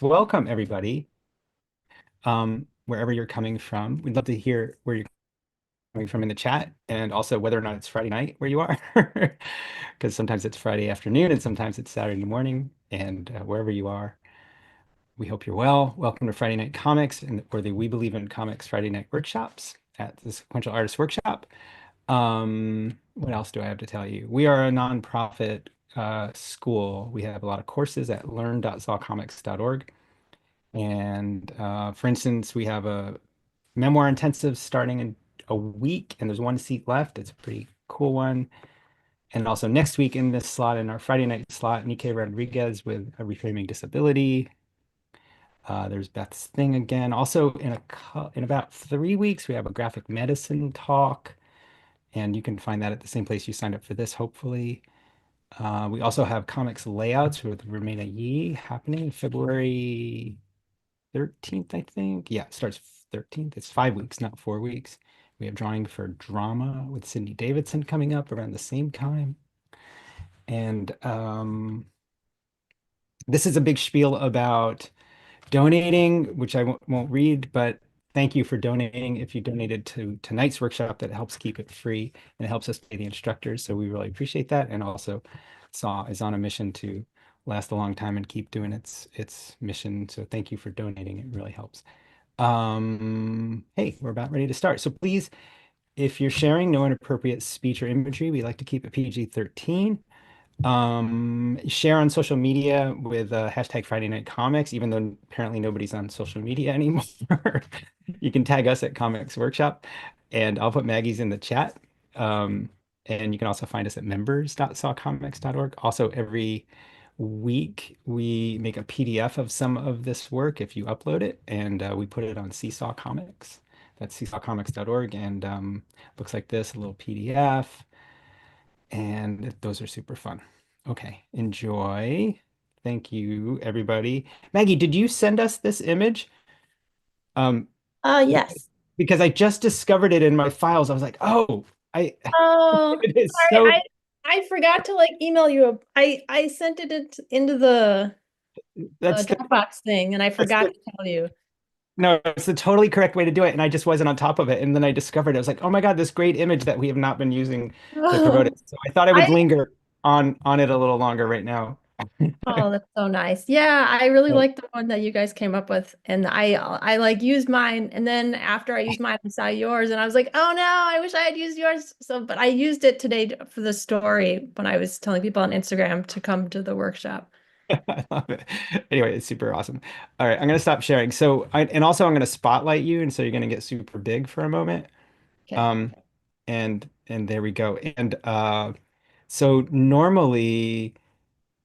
Welcome, everybody, wherever you're coming from. We'd love to hear where you're coming from in the chat and also whether or not it's Friday night where you are, because sometimes it's Friday afternoon and sometimes it's Saturday morning. And wherever you are, we hope you're well. Welcome to Friday Night Comics or the We Believe in Comics Friday Night Workshops at the Sequential Artists Workshop. What else do I have to tell you? We are a nonprofit school. We have a lot of courses at learn.sawcomics.org. And for instance, we have a memoir intensive starting in a week, and there's one seat left. It's a pretty cool one. And also next week in this slot, in our Friday night slot, Nike Rodriguez with a Reframing Disability. There's Beth's Thing again. Also in about 3 weeks, we have a graphic medicine talk, and you can find that at the same place you signed up for this, hopefully. We also have comics layouts with Rumena Yi happening February 13th, I think. Yeah, it starts 13th. It's 5 weeks, not 4 weeks. We have drawing for drama with Sydney Davidson coming up around the same time. And this is a big spiel about donating, which I won't read, but thank you for donating. If you donated to tonight's workshop, that helps keep it free and it helps us pay the instructors. So we really appreciate that. And also, SAW is on a mission to last a long time and keep doing its mission. So thank you for donating. It really helps. Hey, we're about ready to start. So please, if you're sharing no inappropriate speech or imagery, we like to keep it PG-13. Share on social media with hashtag Friday Night Comics, even though apparently nobody's on social media anymore. You can tag us at Comics Workshop, and I'll put Maggie's in the chat. Um, and you can also find us at members.sawcomics.org. Also, every week we make a PDF of some of this work if you upload it, and we put it on Seesaw Comics. That's seesawcomics.org, and looks like this, a little PDF. And those are super fun. Okay, enjoy. Thank you, everybody. Maggie, did you send us this image? Um, because, Yes. because I just discovered it in my files. I was like, oh, I Oh, it is sorry. so I forgot to like email you. I sent into the that's the Dropbox thing, and I that's forgot the to tell you. no, it's the totally correct way to do it. And I just wasn't on top of it. And then I discovered it. I was like, oh my God, this great image that we have not been using to promote it. Oh, So I thought I would I linger on it a little longer right now. oh, that's so nice. Yeah, I really like the one that you guys came up with, and I like used mine, and then after I used mine, I saw yours, and I was like, oh no, I wish I had used yours. So, but I used it today for the story when I was telling people on Instagram to come to the workshop. I love it. Anyway, it's super awesome. All right, I'm gonna stop sharing. And also I'm gonna spotlight you, and so you're gonna get super big for a moment. Okay. Um, and there we go. And so normally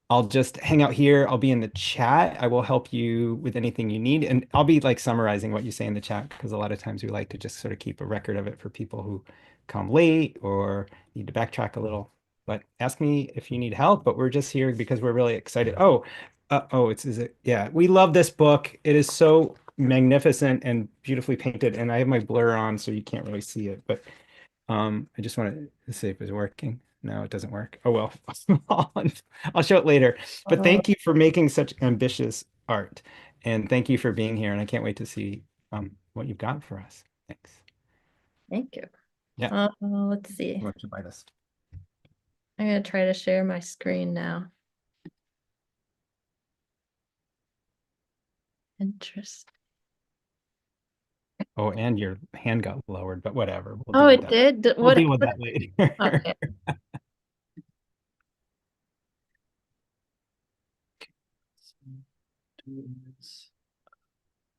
I'll just hang out here. I'll be in the chat. I will help you with anything you need. And I'll be like summarizing what you say in the chat because a lot of times we like to just sort of keep a record of it for people who come late or need to backtrack a little. But ask me if you need help. But we're just here because we're really excited. Is it? Yeah, we love this book. It is so magnificent and beautifully painted. And I have my blur on, so you can't really see it. But I just wanted to see if it's working. No, it doesn't work. Oh well. I'll show it later. But Oh, thank you for making such ambitious art. And thank you for being here. And I can't wait to see what you've got for us. Thanks. thank you. Yeah. Let's see. Let's buy this. I'm gonna try to share my screen now. Interesting. Oh, and your hand got lowered, but whatever. We'll Oh, deal with it that. did? We'll deal with that later. Okay.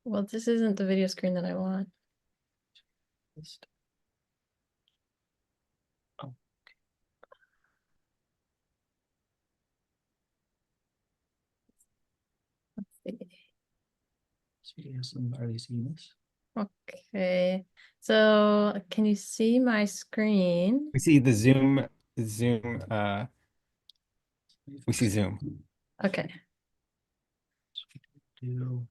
Well, this isn't the video screen that I want. Oh, Let's see. so yes, are they seeing this? Okay. So can you see my screen? We see the Zoom, we see Zoom. Okay. Do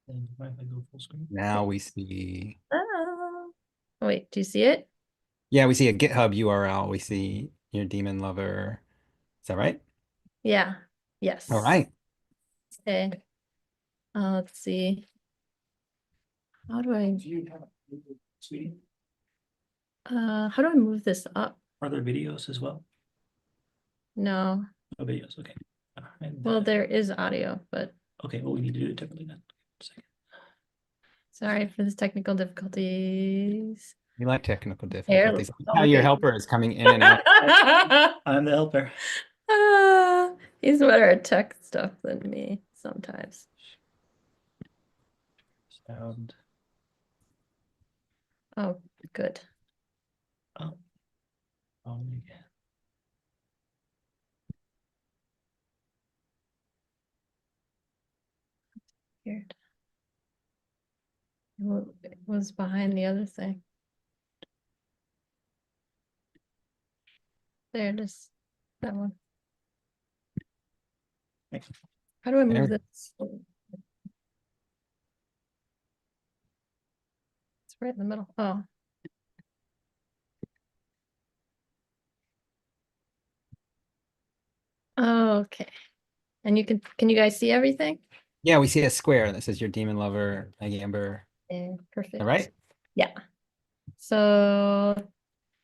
and if I go full screen. Now we see, Oh. Wait, do you see it? yeah, we see a GitHub URL. We see your demon lover. Is that right? Yeah. All Yes. right. Okay. Let's see. How do I Sweetie, how do I move this up? are there videos as well? No. No videos, okay. And, Well, there is audio, but okay, well, we need to do it differently then. Second. sorry for this technical difficulties. You like technical Here, difficulties. How look your at helper is coming in and out. I'm the helper. Ah, he's better at tech stuff than me sometimes. Sound. Oh, good. Oh, again. Weird. It was behind the other thing. There it is. That one. Thanks. How do I move There. this? It's right in the middle. Oh. Okay. And can you guys see everything? Yeah, we see a square that says your demon lover, Maggie Umber. Yeah, All perfect. right. Yeah. So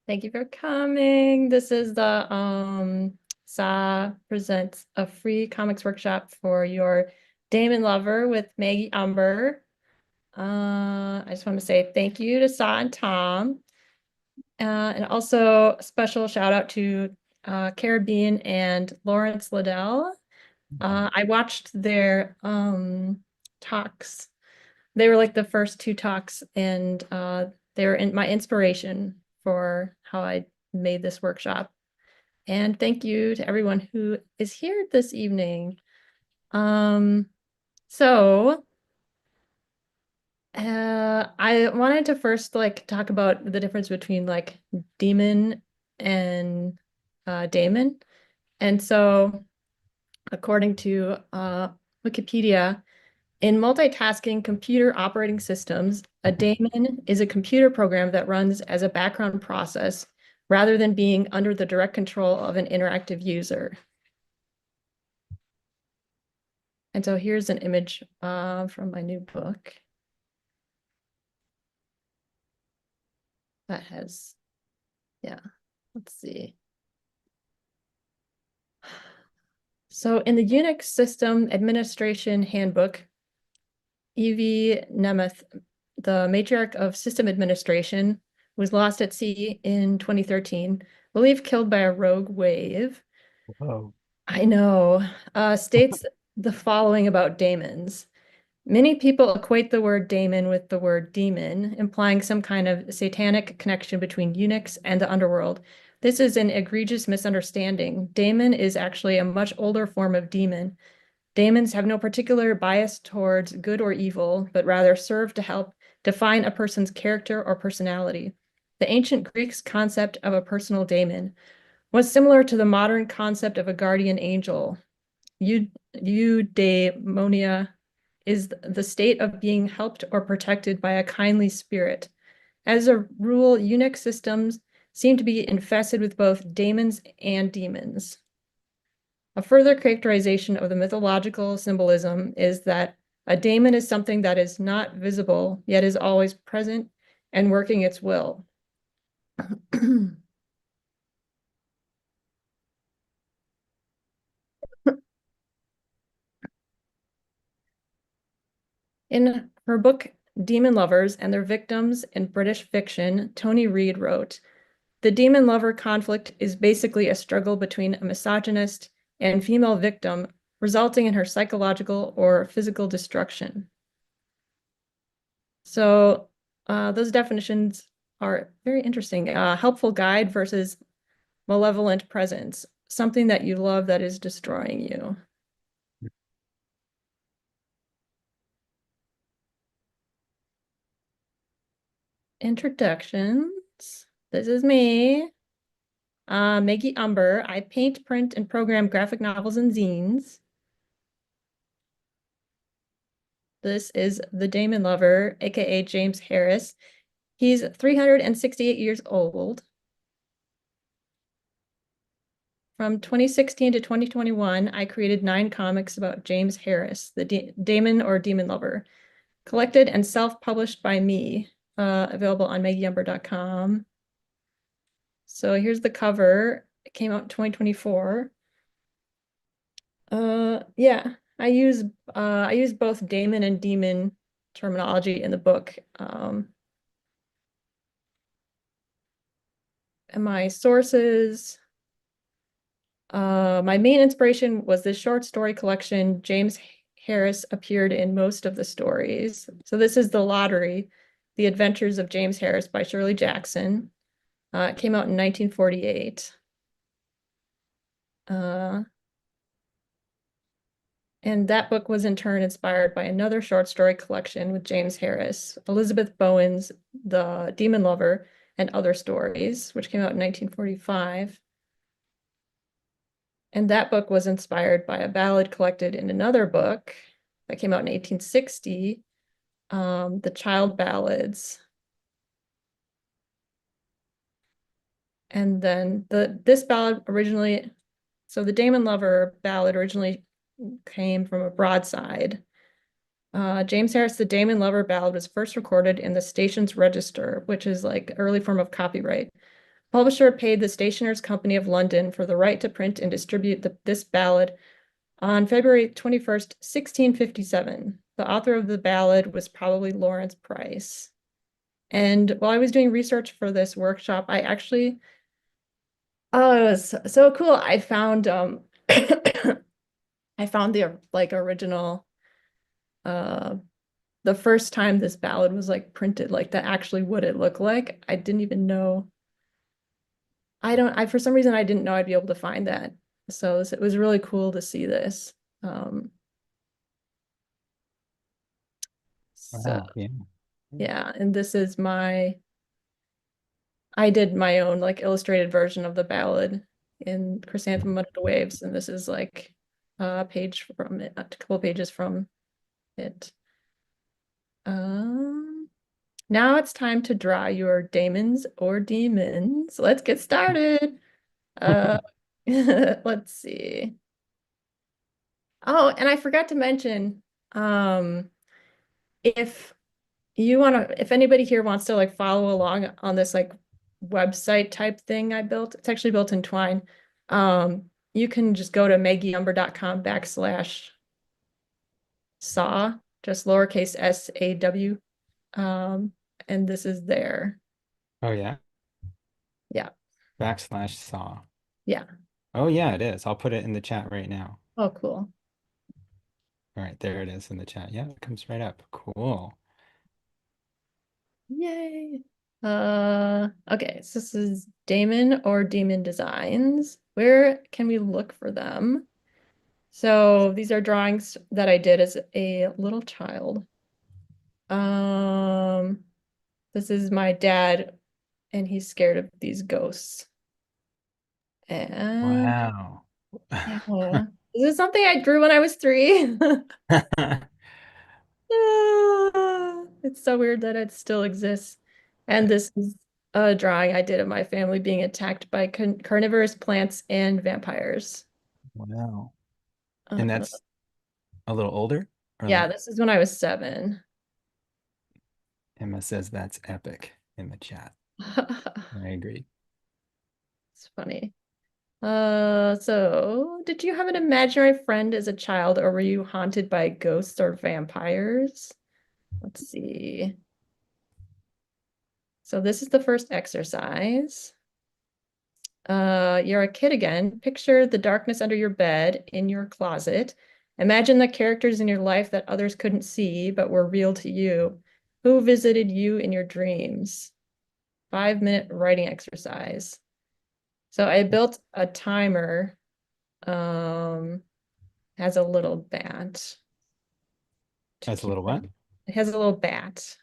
thank you for coming. This is the SA presents a free comics workshop for your Daemon lover with Maggie Umber. I just want to say thank you to Sa and Tom. And also a special shout out to Caribbean and Lawrence Liddell. I watched their talks. They were like the first two talks, and they were my inspiration for how I made this workshop. And thank you to everyone who is here this evening. Um, so I wanted to first like talk about the difference between like demon and daemon. And so according to Wikipedia, in multitasking computer operating systems, a daemon is a computer program that runs as a background process rather than being under the direct control of an interactive user. And so here's an image from my new book that has, yeah, let's see. So in the Unix System Administration Handbook, Evie Nemeth, the matriarch of system administration, was lost at sea in 2013, believed killed by a rogue wave. Whoa. I know, states the following about daemons. Many people equate the word daemon with the word demon, implying some kind of satanic connection between Unix and the underworld. This is an egregious misunderstanding. Daemon is actually a much older form of demon. Daemons have no particular bias towards good or evil, but rather serve to help define a person's character or personality. The ancient Greeks' concept of a personal daemon was similar to the modern concept of a guardian angel. Eudaimonia is the state of being helped or protected by a kindly spirit. As a rule, Unix systems seem to be infested with both daemons and demons. A further characterization of the mythological symbolism is that a daemon is something that is not visible, yet is always present and working its will. In her book, Demon Lovers and Their Victims in British Fiction, Tony Reid wrote, "The demon lover conflict is basically a struggle between a misogynist and female victim, resulting in her psychological or physical destruction." So those definitions are very interesting. Helpful guide versus malevolent presence, something that you love that is destroying you. Introductions. This is me, Maggie Umber. I paint, print, and program graphic novels and zines. This is the Daemon Lover, aka James Harris. He's 368 years old. from 2016 to 2021, I created 9 comics about James Harris, the Daemon or Demon Lover, collected and self-published by me, available on maggieumber.com. So here's the cover. It came out in 2024. Yeah, I use both Daemon and Demon terminology in the book. And my sources, my main inspiration was this short story collection. James Harris appeared in most of the stories. So this is The Lottery, The Adventures of James Harris by Shirley Jackson. It came out in 1948. And that book was in turn inspired by another short story collection with James Harris, Elizabeth Bowen's The Demon Lover and Other Stories, which came out in 1945. And that book was inspired by a ballad collected in another book that came out in 1860, The Child Ballads. And then this ballad originally, so the Daemon Lover ballad originally came from a broadside. James Harris, the Daemon Lover ballad was first recorded in the Station's Register, which is like early form of copyright. Publisher paid the Stationers' Company of London for the right to print and distribute this ballad on February 21st, 1657. The author of the ballad was probably Lawrence Price. And while I was doing research for this workshop, I actually, oh, it was so cool. I found I found the like original the first time this ballad was like printed, like that actually what it looked like. I didn't even know. I for some reason I didn't know I'd be able to find that. So it was really cool to see this. So Wow. Yeah. yeah, and this is I did my own like illustrated version of the ballad in Chrysanthemum Under the Waves, and this is like a page from it, a couple pages from it. Now it's time to draw your daemons or demons. Let's get started. Uh, let's see. Oh, and I forgot to mention, if if anybody here wants to like follow along on this like website type thing I built, it's actually built in Twine. You can just go to maggieumber.com/saw, just lowercase SAW. And this is there. Oh yeah. Yeah. /saw. Yeah. Oh yeah, it is. I'll put it in the chat right now. Oh, cool. All right, there it is in the chat. Yeah, it comes right up. Cool. Yay. Okay, so this is Daemon or Demon Designs. Where can we look for them? So these are drawings that I did as a little child. This is my dad, and he's scared of these ghosts. And Wow. yeah, this is something I drew when I was 3. It's so weird that it still exists. And this is a drawing I did of my family being attacked by carnivorous plants and vampires. Wow. And Uh, that's a little older? Or yeah, like this is when I was 7. Emma says that's epic in the chat. I agree. It's funny. So did you have an imaginary friend as a child, or were you haunted by ghosts or vampires? Let's see. So this is the first exercise. You're a kid again. Picture the darkness under your bed in your closet. Imagine the characters in your life that others couldn't see but were real to you. Who visited you in your dreams? 5-minute writing exercise. So I built a timer. Has a little bat to That's a keep. little what? It has a little bat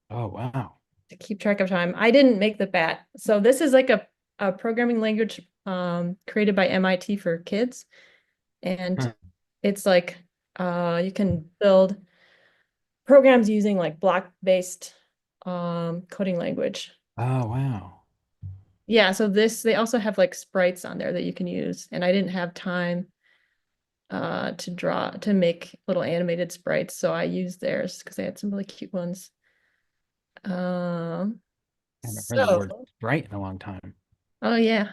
Oh, wow. to keep track of time. I didn't make the bat. So this is like a programming language created by MIT for kids. And Huh. it's like you can build programs using like block-based coding language. Oh, wow. Yeah, so they also have like sprites on there that you can use, and I didn't have time to make little animated sprites, so I used theirs because they had some really cute ones. Um, I haven't heard the word so right in a long time. oh yeah.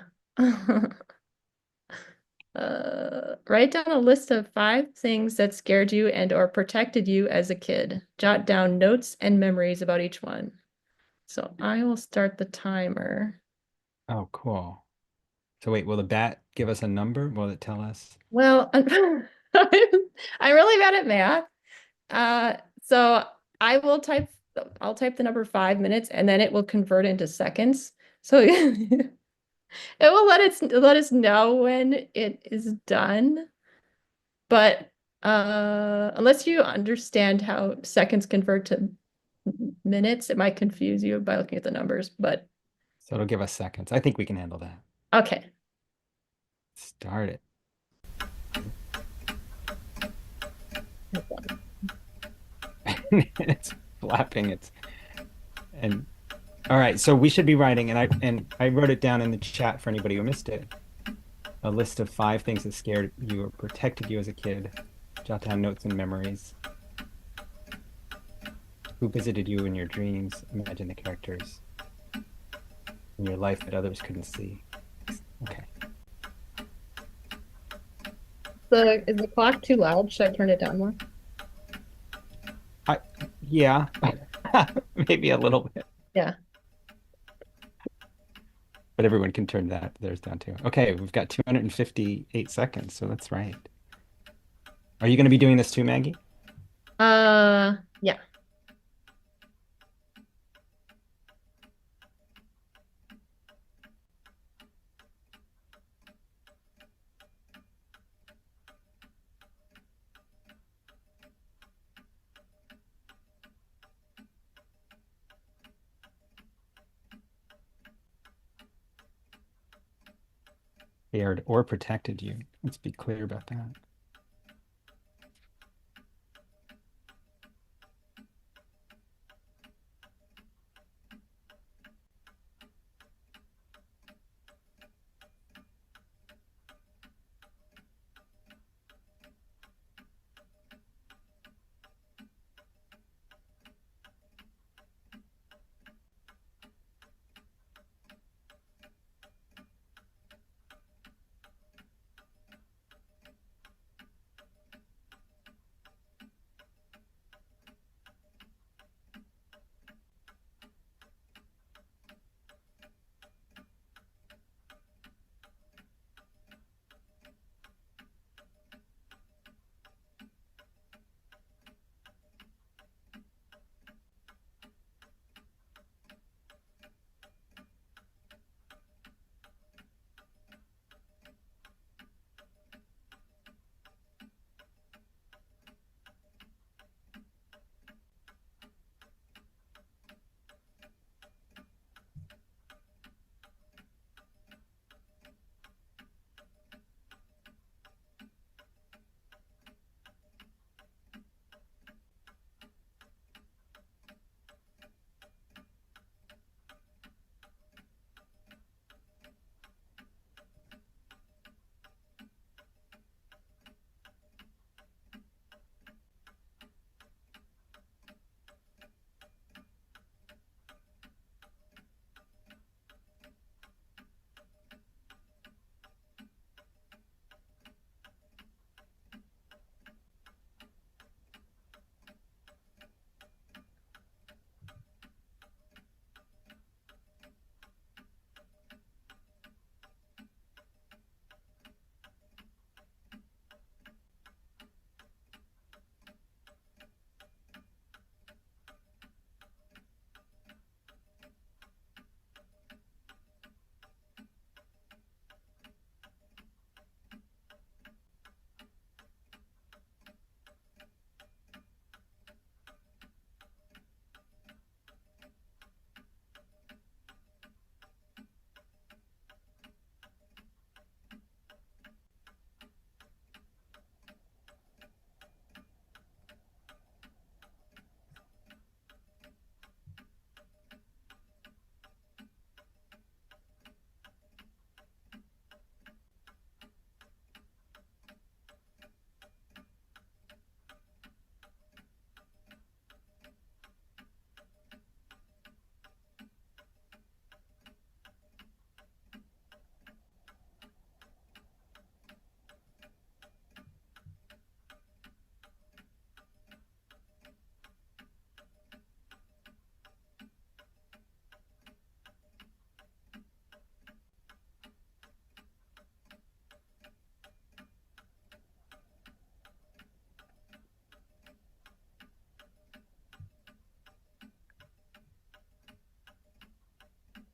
Write down a list of 5 things that scared you and or protected you as a kid. Jot down notes and memories about each one. So I will start the timer. Oh, cool. So wait, will the bat give us a number? Will it tell us? Well, I'm really bad at math. So I will I'll type the number 5 minutes and then it will convert into seconds. So it will let us know when it is done. But unless you understand how seconds convert to minutes, it might confuse you by looking at the numbers. But So it'll give us seconds. I think we can handle that. okay. Start it. It's flapping. And all right, so we should be writing, and I wrote it down in the chat for anybody who missed it. A list of 5 things that scared you or protected you as a kid. Jot down notes and memories. Who visited you in your dreams? Imagine the characters in your life that others couldn't see. Okay. Is the clock too loud? Should I turn it down more? Yeah, maybe a little bit, Yeah. but everyone can turn theirs down too. Okay, we've got 258 seconds, so that's right. Are you going to be doing this too, Maggie? Yeah. Scared or protected you. Let's be clear about that.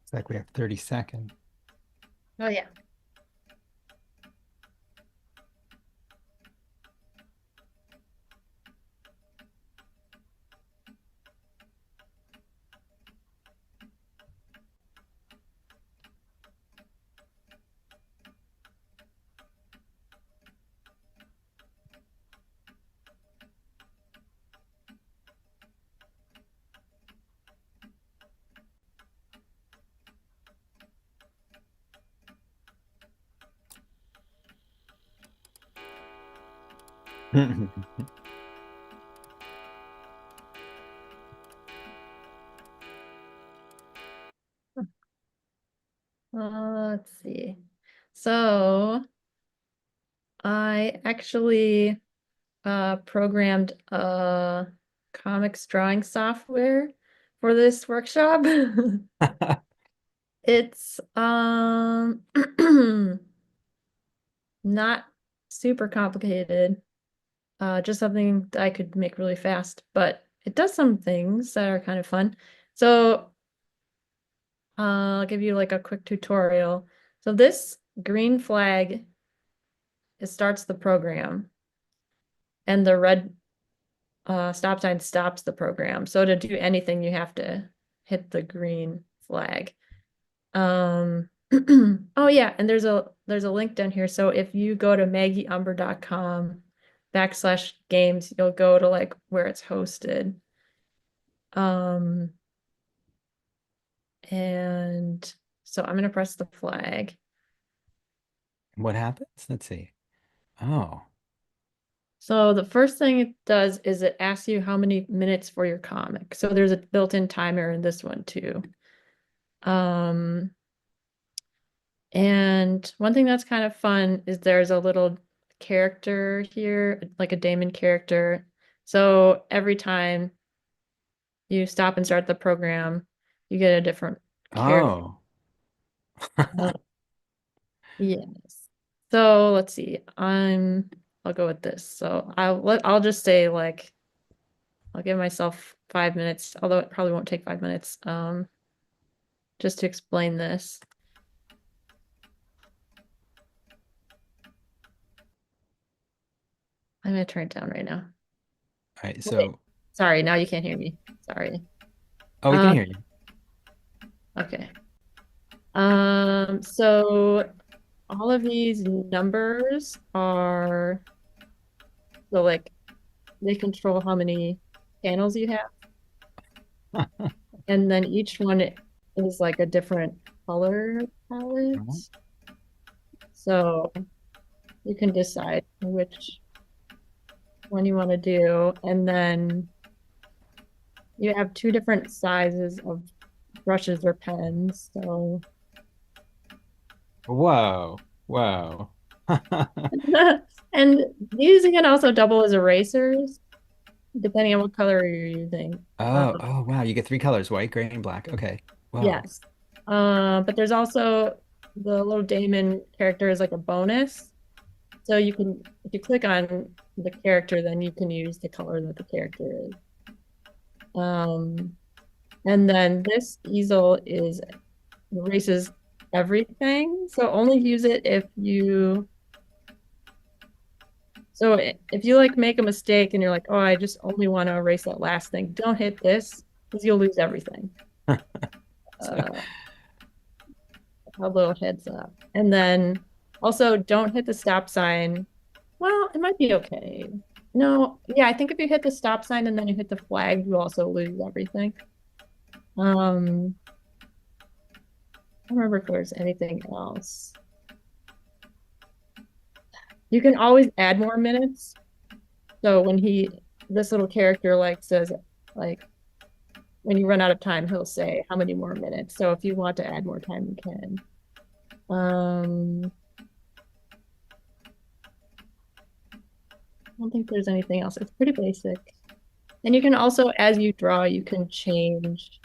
It's like we have 30 seconds. Oh yeah. Let's see. So I actually programmed a comics drawing software for this workshop. It's not super complicated. Just something that I could make really fast, but it does some things that are kind of fun. So I'll give you like a quick tutorial. So this green flag, it starts the program, and the red stop sign stops the program. So to do anything, you have to hit the green flag. Oh yeah, and there's a link down here. So if you go to maggieumber.com/games, you'll go to like where it's hosted. Um, and so I'm gonna press the flag. What happens? Let's see. Oh, So the first thing it does is it asks you how many minutes for your comic. So there's a built-in timer in this one too. Um, and one thing that's kind of fun is there's a little character here, like a Daemon character. So every time you stop and start the program, you get a different character. oh. Uh, yes. So let's see. I'll go with this. So I'll just say like I'll give myself 5 minutes, although it probably won't take 5 minutes, just to explain this. I'm gonna turn it down right now. All right. Wait, So, sorry, now you can't hear me. Sorry. oh, we can Um, hear you. okay. So all of these numbers are so like they control how many panels you have, and then each one is like a different color palette. Mhm. So you can decide which one you want to do, and then you have two different sizes of brushes or pens. So Whoa. Whoa. and these can also double as erasers, depending on what color you're using. Uh, Oh, wow. You get three colors, white, gray, and black. Okay. Whoa. yes. But there's also the little Daemon character is like a bonus. So you can, if you click on the character, then you can use the color that the character is. Um, and then this easel is erases everything. So only use it if you so if you like make a mistake and you're like, oh, I just only want to erase that last thing, don't hit this because you'll lose everything. So, Uh, a little heads up. And then also don't hit the stop sign. Well, it might be okay. No, yeah, I think if you hit the stop sign and then you hit the flag, you also lose everything. I don't remember if there's anything else. You can always add more minutes. So when this little character like says like when you run out of time, he'll say how many more minutes. So if you want to add more time, you can. I don't think there's anything else. It's pretty basic. And you can also, as you draw, you can change,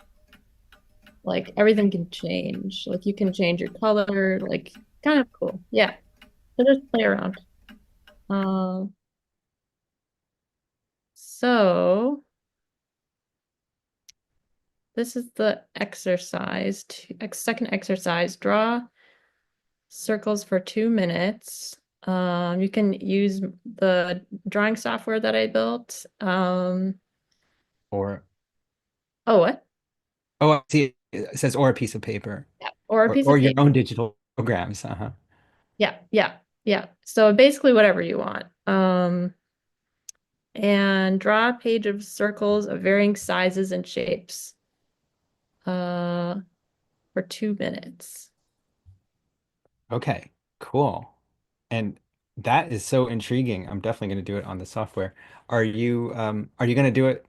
like everything can change. Like you can change your color, like kind of cool. Yeah. So just play around. Um, so this is the exercise, second exercise. Draw circles for 2 minutes. You can use the drawing software that I built. Or Oh, what? oh, I see. It says or a piece of paper Yeah. Or a piece or of your paper. own digital programs. Yeah, yeah, yeah. So basically whatever you want. And draw a page of circles of varying sizes and shapes. For 2 minutes. Okay, cool. And that is so intriguing. I'm definitely going to do it on the software. Are you going to do it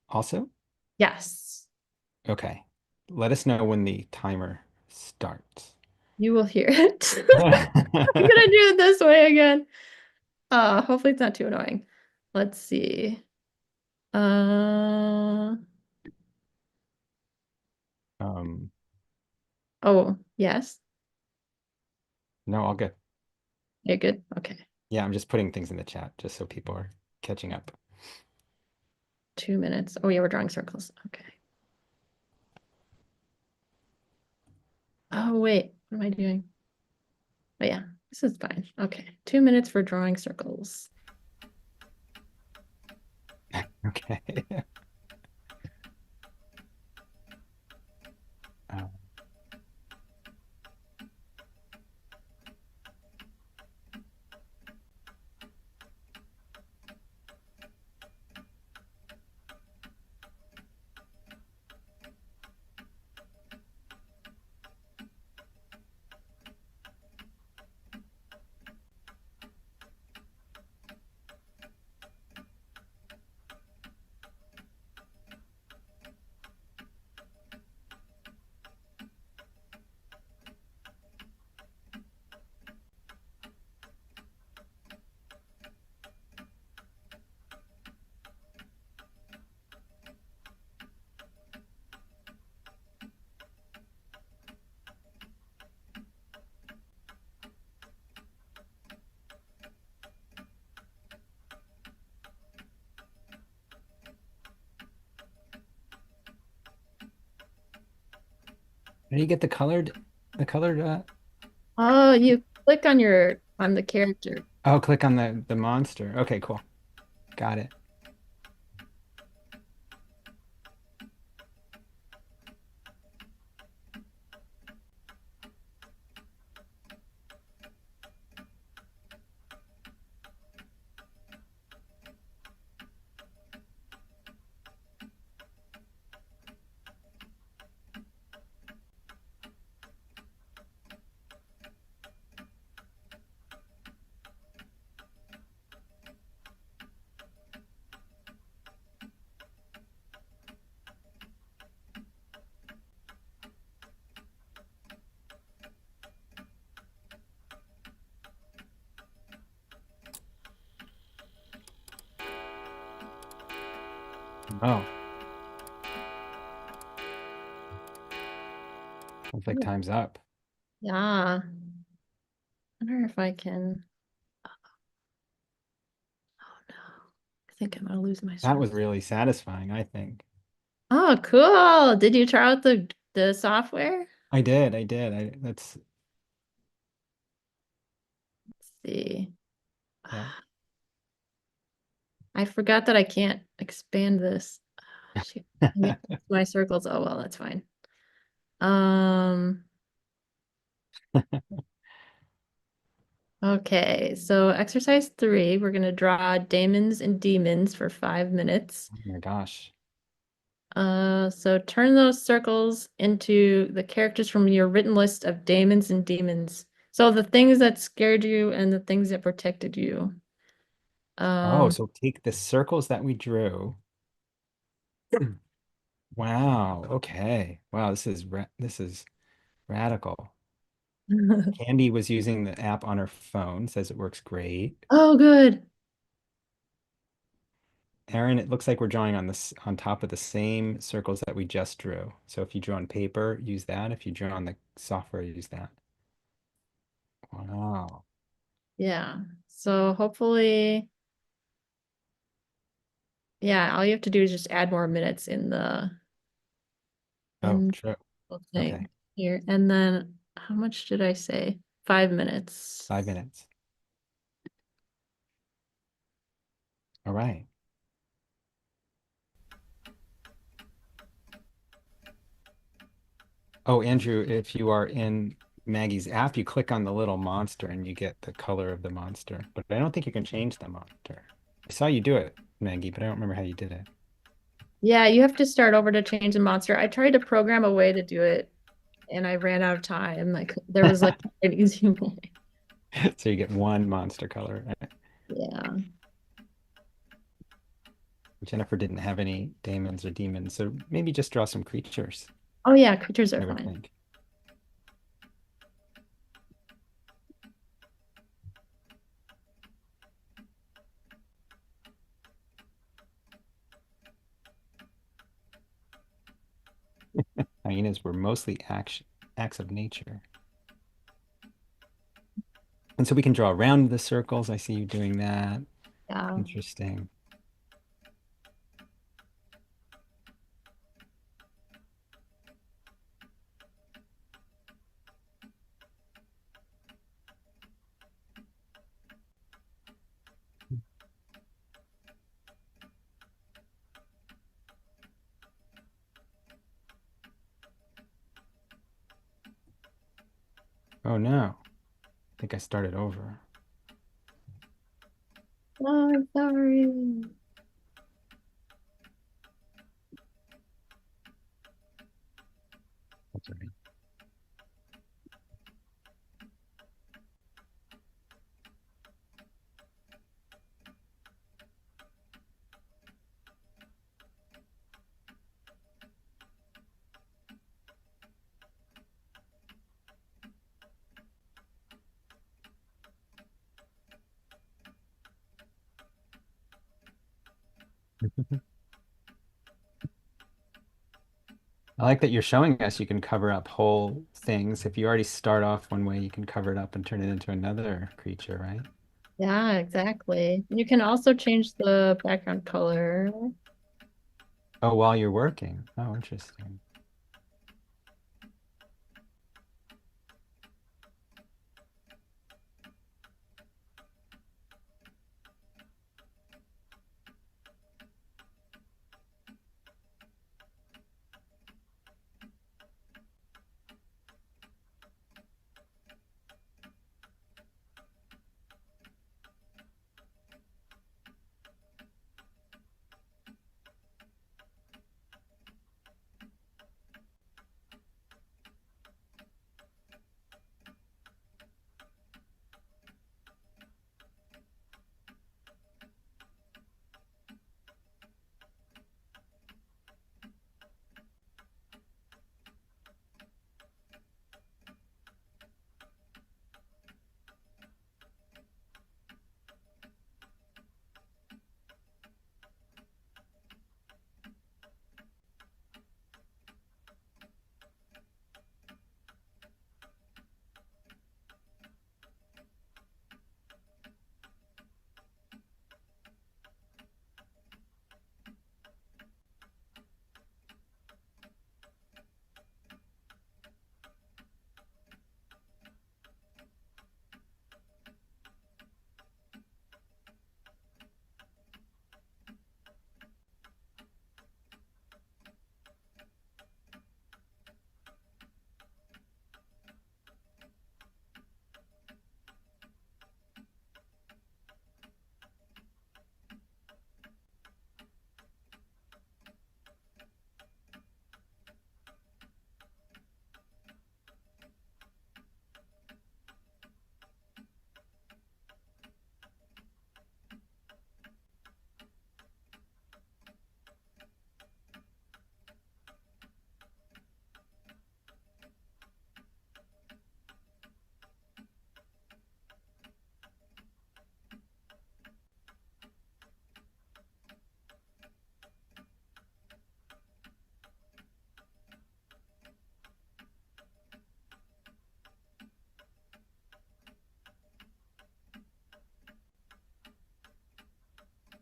also? Yes, Okay. Let us know when the timer starts. you will hear it. I'm gonna do it this way again. Hopefully it's not too annoying. Let's see. Uh, Um, oh, yes. no, all good. You're good. Okay. Yeah, I'm just putting things in the chat just so people are catching up. 2 minutes. Oh, yeah, we're drawing circles. Okay. Oh, wait. What am I doing? Oh, yeah, this is fine. Okay. 2 minutes for drawing circles. Okay. Uh, How do you get the colored Oh, you click on the character. oh, click on the monster. Okay, cool. Got it. Oh, looks like Ooh, time's up. yeah. I wonder if I can. Oh no. I think I'm gonna lose my That screen. was really satisfying, I think. Oh, cool. Did you try out the software? I did, I did. That's Let's see. yeah. I forgot that I can't expand this. Oh, shoot. Maybe my circles. Oh well, that's fine. Um, okay, so exercise 3, we're gonna draw daemons and demons for 5 minutes. Oh my gosh. So turn those circles into the characters from your written list of daemons and demons. So the things that scared you and the things that protected you. Oh, Um, so take the circles that we drew. Wow. Okay. Wow, this is radical. Candy was using the app on her phone, says it works great. oh, good. Aaron, it looks like we're drawing on top of the same circles that we just drew. So if you drew on paper, use that. If you drew on the software, use that. Wow. Yeah. So hopefully, yeah, all you have to do is just add more minutes in the Oh, And true. we'll Okay. think here. And then how much did I say? 5 minutes. 5 minutes. All right. Oh, Andrew, if you are in Maggie's app, you click on the little monster and you get the color of the monster. But I don't think you can change the monster. I saw you do it, Maggie, but I don't remember how you did it. Yeah, you have to start over to change the monster. I tried to program a way to do it and I ran out of time. Like there was like an easy way. So you get one monster color. Right? Yeah. Jennifer didn't have any daemons or demons, so maybe just draw some creatures, Oh yeah, creatures are I would fine. think. Hyenas were mostly acts of nature. And so we can draw around the circles. I see you doing that. Yeah. Interesting. Oh no, I think I started over. Oh, I'm sorry. That's all right. I like that you're showing us you can cover up whole things. If you already start off one way, you can cover it up and turn it into another creature, right? Yeah, exactly. You can also change the background color. Oh, while you're working. Oh, interesting.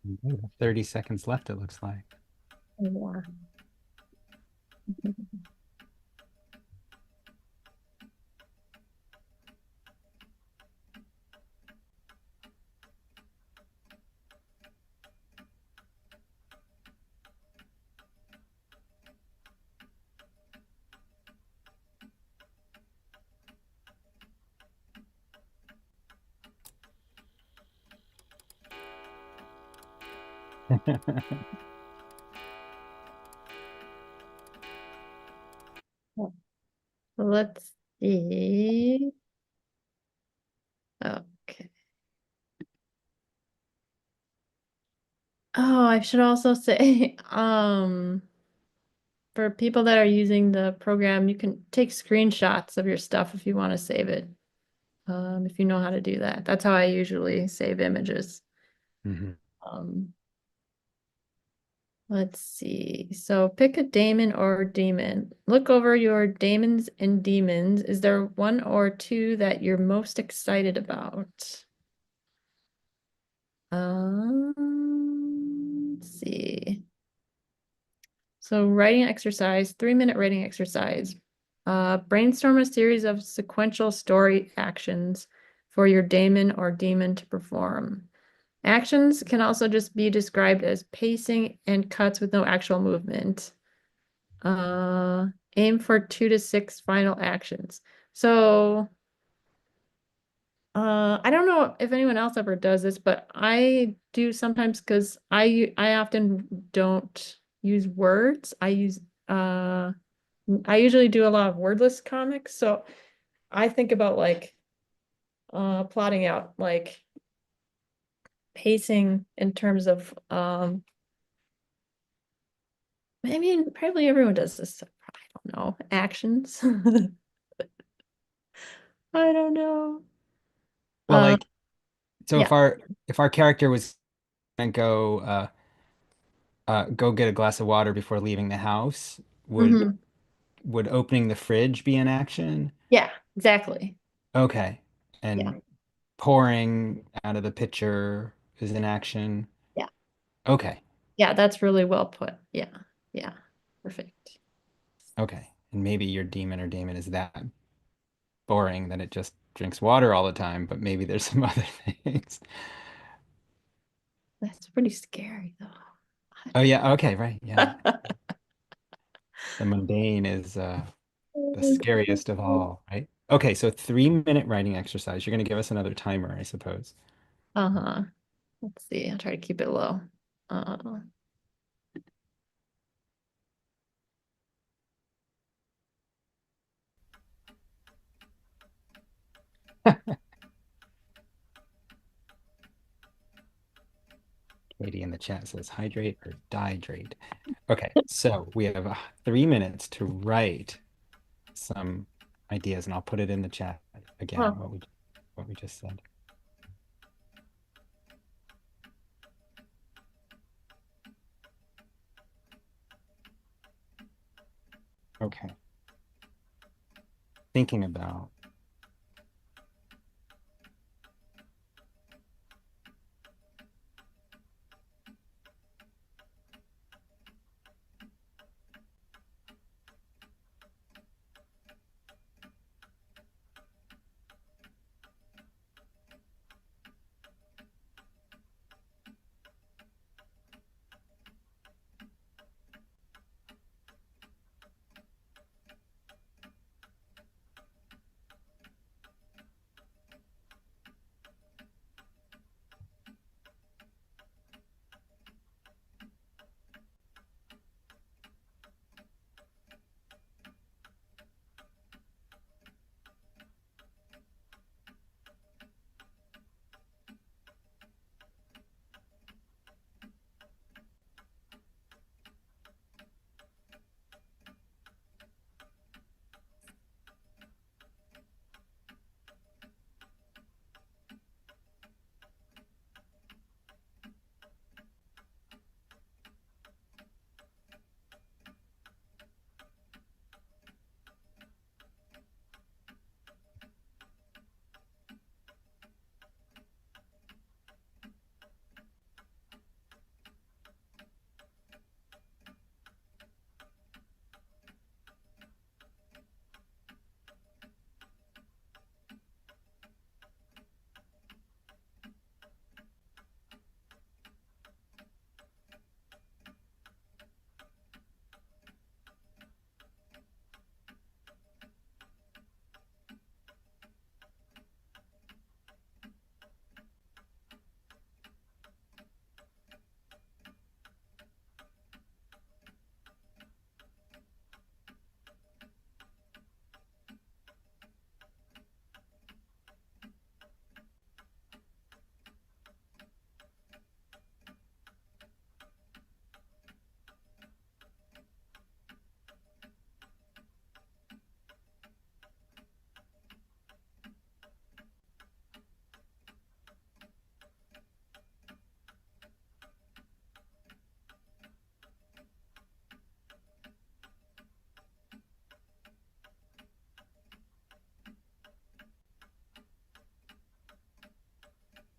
We have 30 seconds left, it looks like. Yeah. Let's see. Okay. Oh, I should also say, for people that are using the program, you can take screenshots of your stuff if you want to save it. If you know how to do that. That's how I usually save images. Mhm. Um, let's see. So pick a daemon or demon. Look over your daemons and demons. Is there one or two that you're most excited about? Let's see. So writing exercise, 3-minute writing exercise. Brainstorm a series of sequential story actions for your daemon or demon to perform. Actions can also just be described as pacing and cuts with no actual movement. Uh, Aim for 2 to 6 final actions. So I don't know if anyone else ever does this, but I do sometimes because I often don't use words. I usually do a lot of wordless comics, so I think about like plotting out like pacing in terms of I mean probably everyone does this. I don't know, actions. I don't know. Well, Uh like, so yeah. if our character was gonna go get a glass of water before leaving the house, Hmm. would opening the fridge be an action? Yeah, exactly. Okay. Yeah. And pouring out of the pitcher is an action. Yeah. Okay. Yeah, that's really well put. Yeah. Yeah. Perfect. Okay. And maybe your demon or daemon is that boring that it just drinks water all the time, but maybe there's some other things. That's pretty scary Oh yeah, okay, right. Yeah. though. The mundane is the scariest of all, right? Okay, so 3-minute writing exercise. You're gonna give us another timer, I suppose. Uh-huh. Let's see. I'll try to keep it low. Uh, Katie in the chat says hydrate or dihydrate. Okay, so we have 3 minutes to write some ideas, and I'll put it in the chat again, oh, what we just said. Okay. Thinking about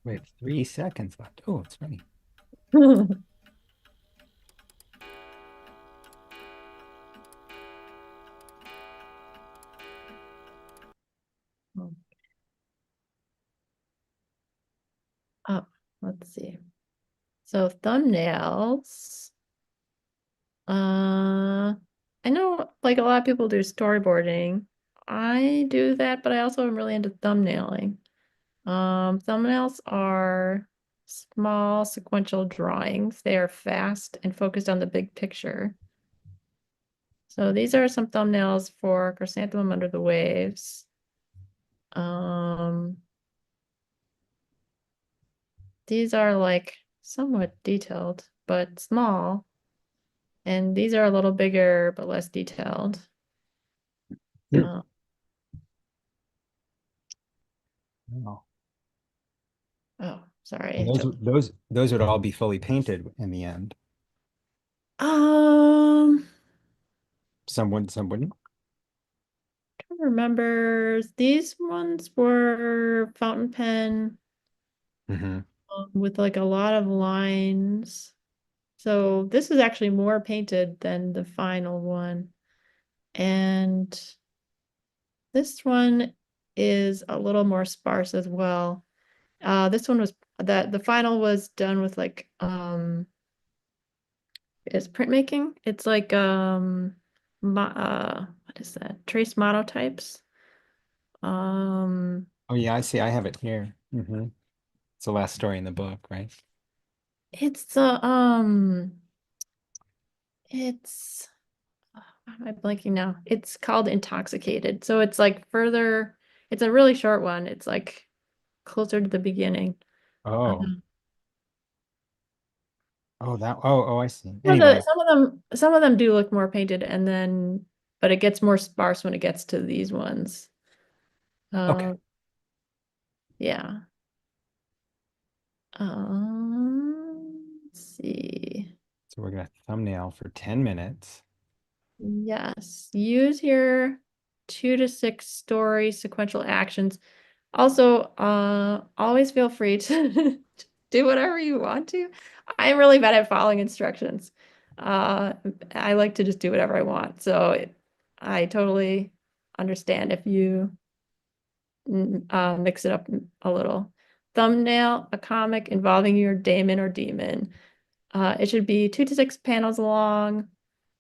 Wait, 3 seconds left. Oh, it's funny. Oh, let's see. So thumbnails. I know like a lot of people do storyboarding. I do that, but I also am really into thumbnailing. Thumbnails are small sequential drawings. They are fast and focused on the big picture. So these are some thumbnails for Chrysanthemum Under the Waves. Um, these are like somewhat detailed, but small. And these are a little bigger, but less detailed. Hmm. Uh, Wow. oh, sorry. And those would all be fully painted in the end. Um, Some wouldn't. I remember these ones were fountain pen Hmm. with like a lot of lines. So this is actually more painted than the final one. And this one is a little more sparse as well. This one was that the final was done with like it's printmaking. It's like what is that? Trace monotypes. Um Oh yeah, I see. I have it here. It's the last story in the book, right? it's it's why am I blanking now? It's called Intoxicated. So it's like further, it's a really short one. It's like closer to the beginning. Oh, Um, oh, I see. Anyway, some of them do look more painted and then but it gets more sparse when it gets to these ones. okay. Uh yeah. Let's see. So we're gonna thumbnail for 10 minutes. Yes, use your 2 to 6 story sequential actions. Also, always feel free to do whatever you want to. I'm really bad at following instructions. Uh, I like to just do whatever I want. So I totally understand if you mix it up a little. Thumbnail, a comic involving your daemon or demon. It should be 2 to 6 panels long.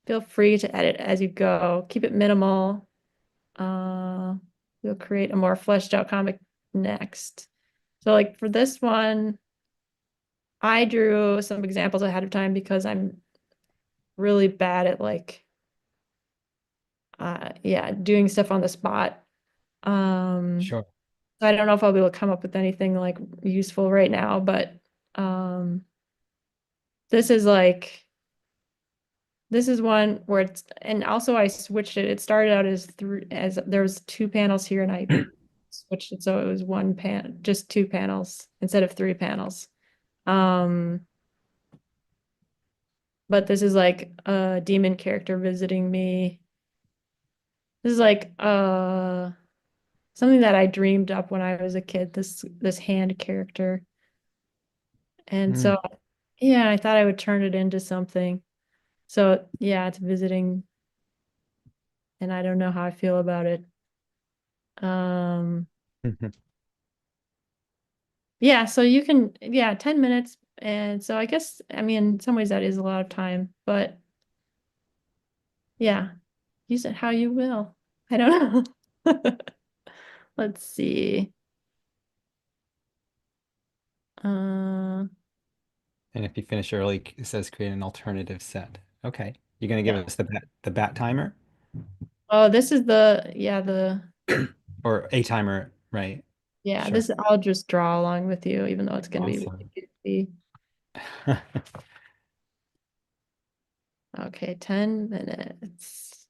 Feel free to edit as you go. Keep it minimal. Uh, we'll create a more fleshed out comic next. So like for this one, I drew some examples ahead of time because I'm really bad at like yeah, doing stuff on the spot. Um, Sure. so I don't know if I'll be able to come up with anything like useful right now, but um this is like this is one where it's and also I switched it. It started out as three as there was 2 panels here and I switched it so it was just 2 panels instead of 3 panels. Um, but this is like a demon character visiting me. This is like something that I dreamed up when I was a kid, this hand character. And Mm. so yeah, I thought I would turn it into something. So yeah, it's visiting and I don't know how I feel about it. Um, yeah, so you can yeah, 10 minutes. And so I guess I mean in some ways that is a lot of time, but yeah, use it how you will. I don't know. Let's see. Uh, And if you finish early, it says create an alternative set. Okay. You're gonna give yeah. us the bat timer Oh, this is the yeah, or a timer, right? yeah, Sure. this I'll just draw along with you, even though it's gonna be Awesome. really goofy. Okay, 10 minutes.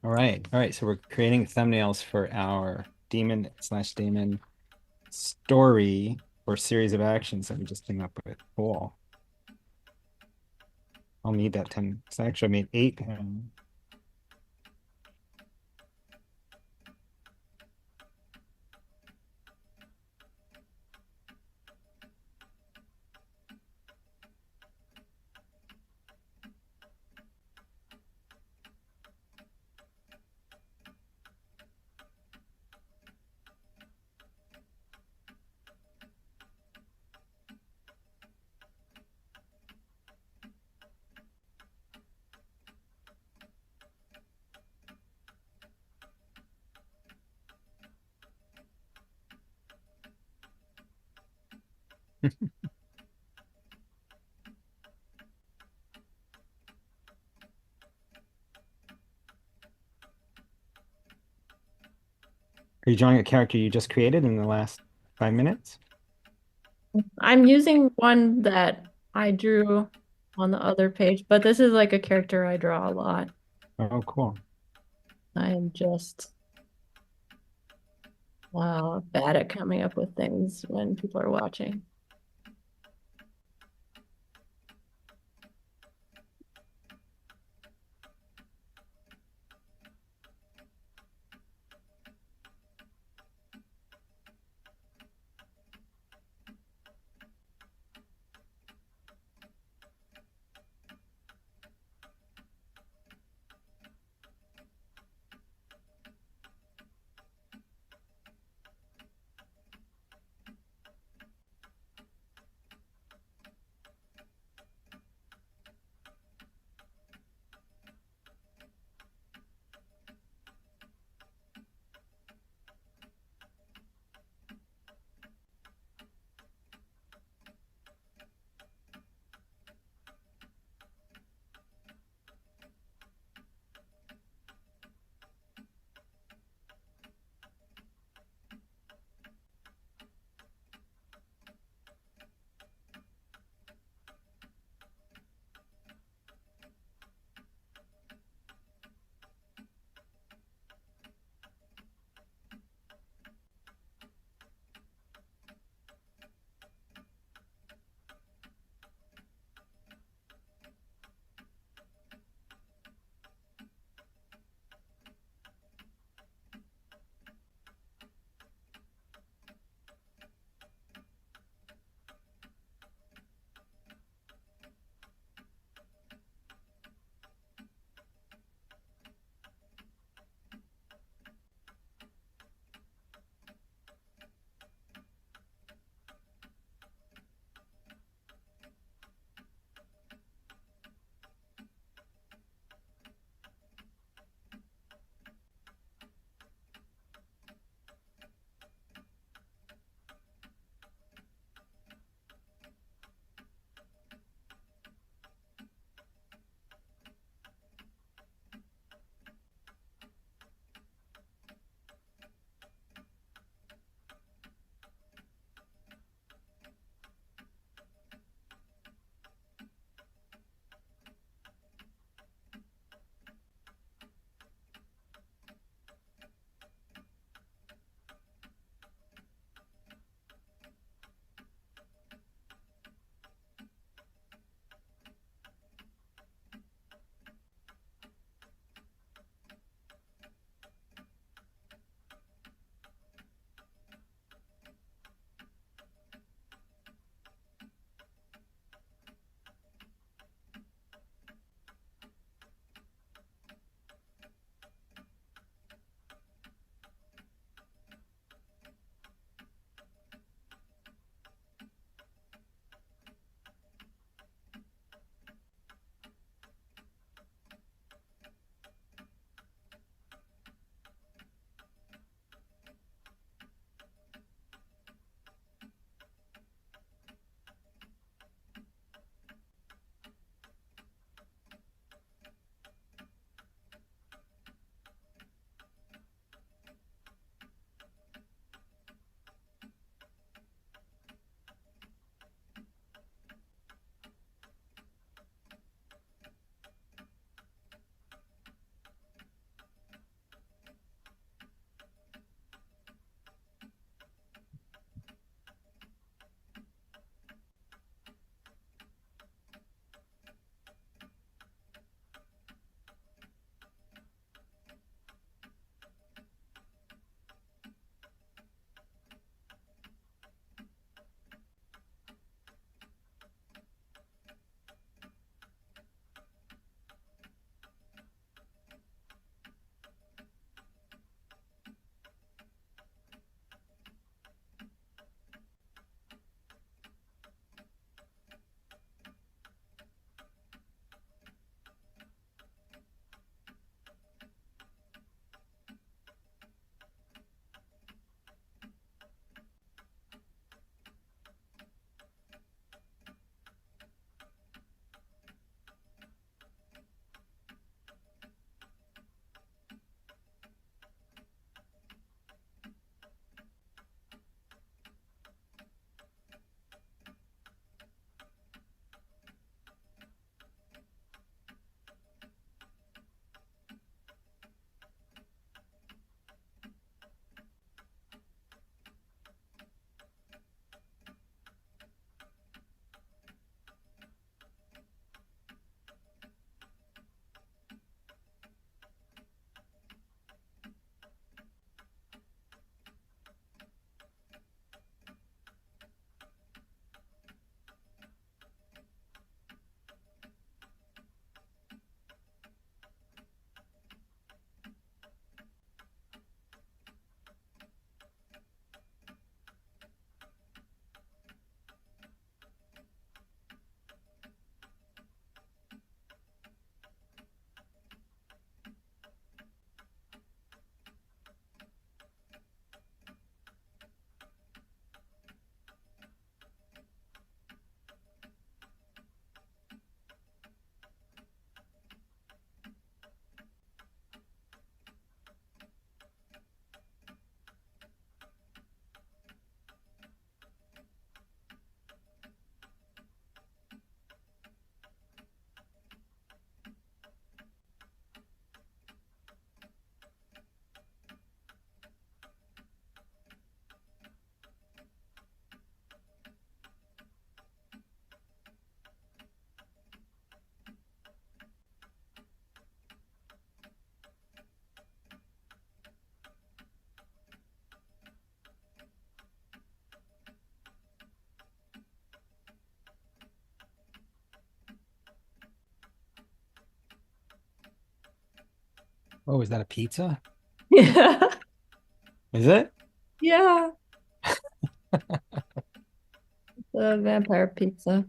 All right. All right. So we're creating thumbnails for our demon/daemon story or series of actions that we just came up with. Cool. I'll need that 10. So I actually made 8. Are you drawing a character you just created in the last 5 minutes? I'm using one that I drew on the other page, but this is like a character I draw a lot. Oh, cool. I am just bad at coming up with things when people are watching. Oh, is that a pizza? Yeah. Is it? Yeah. The vampire pizza.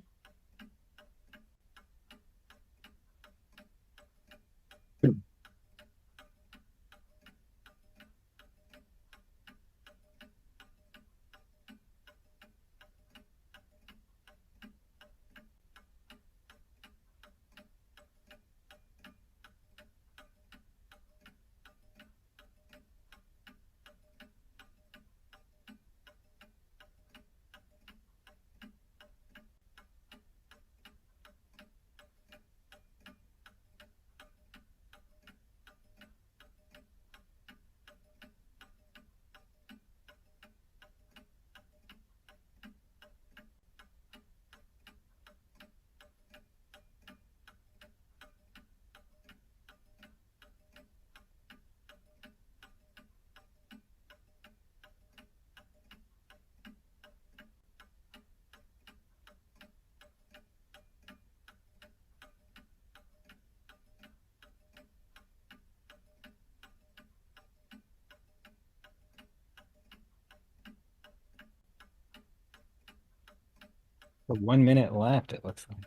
For 1 minute left, it looks like.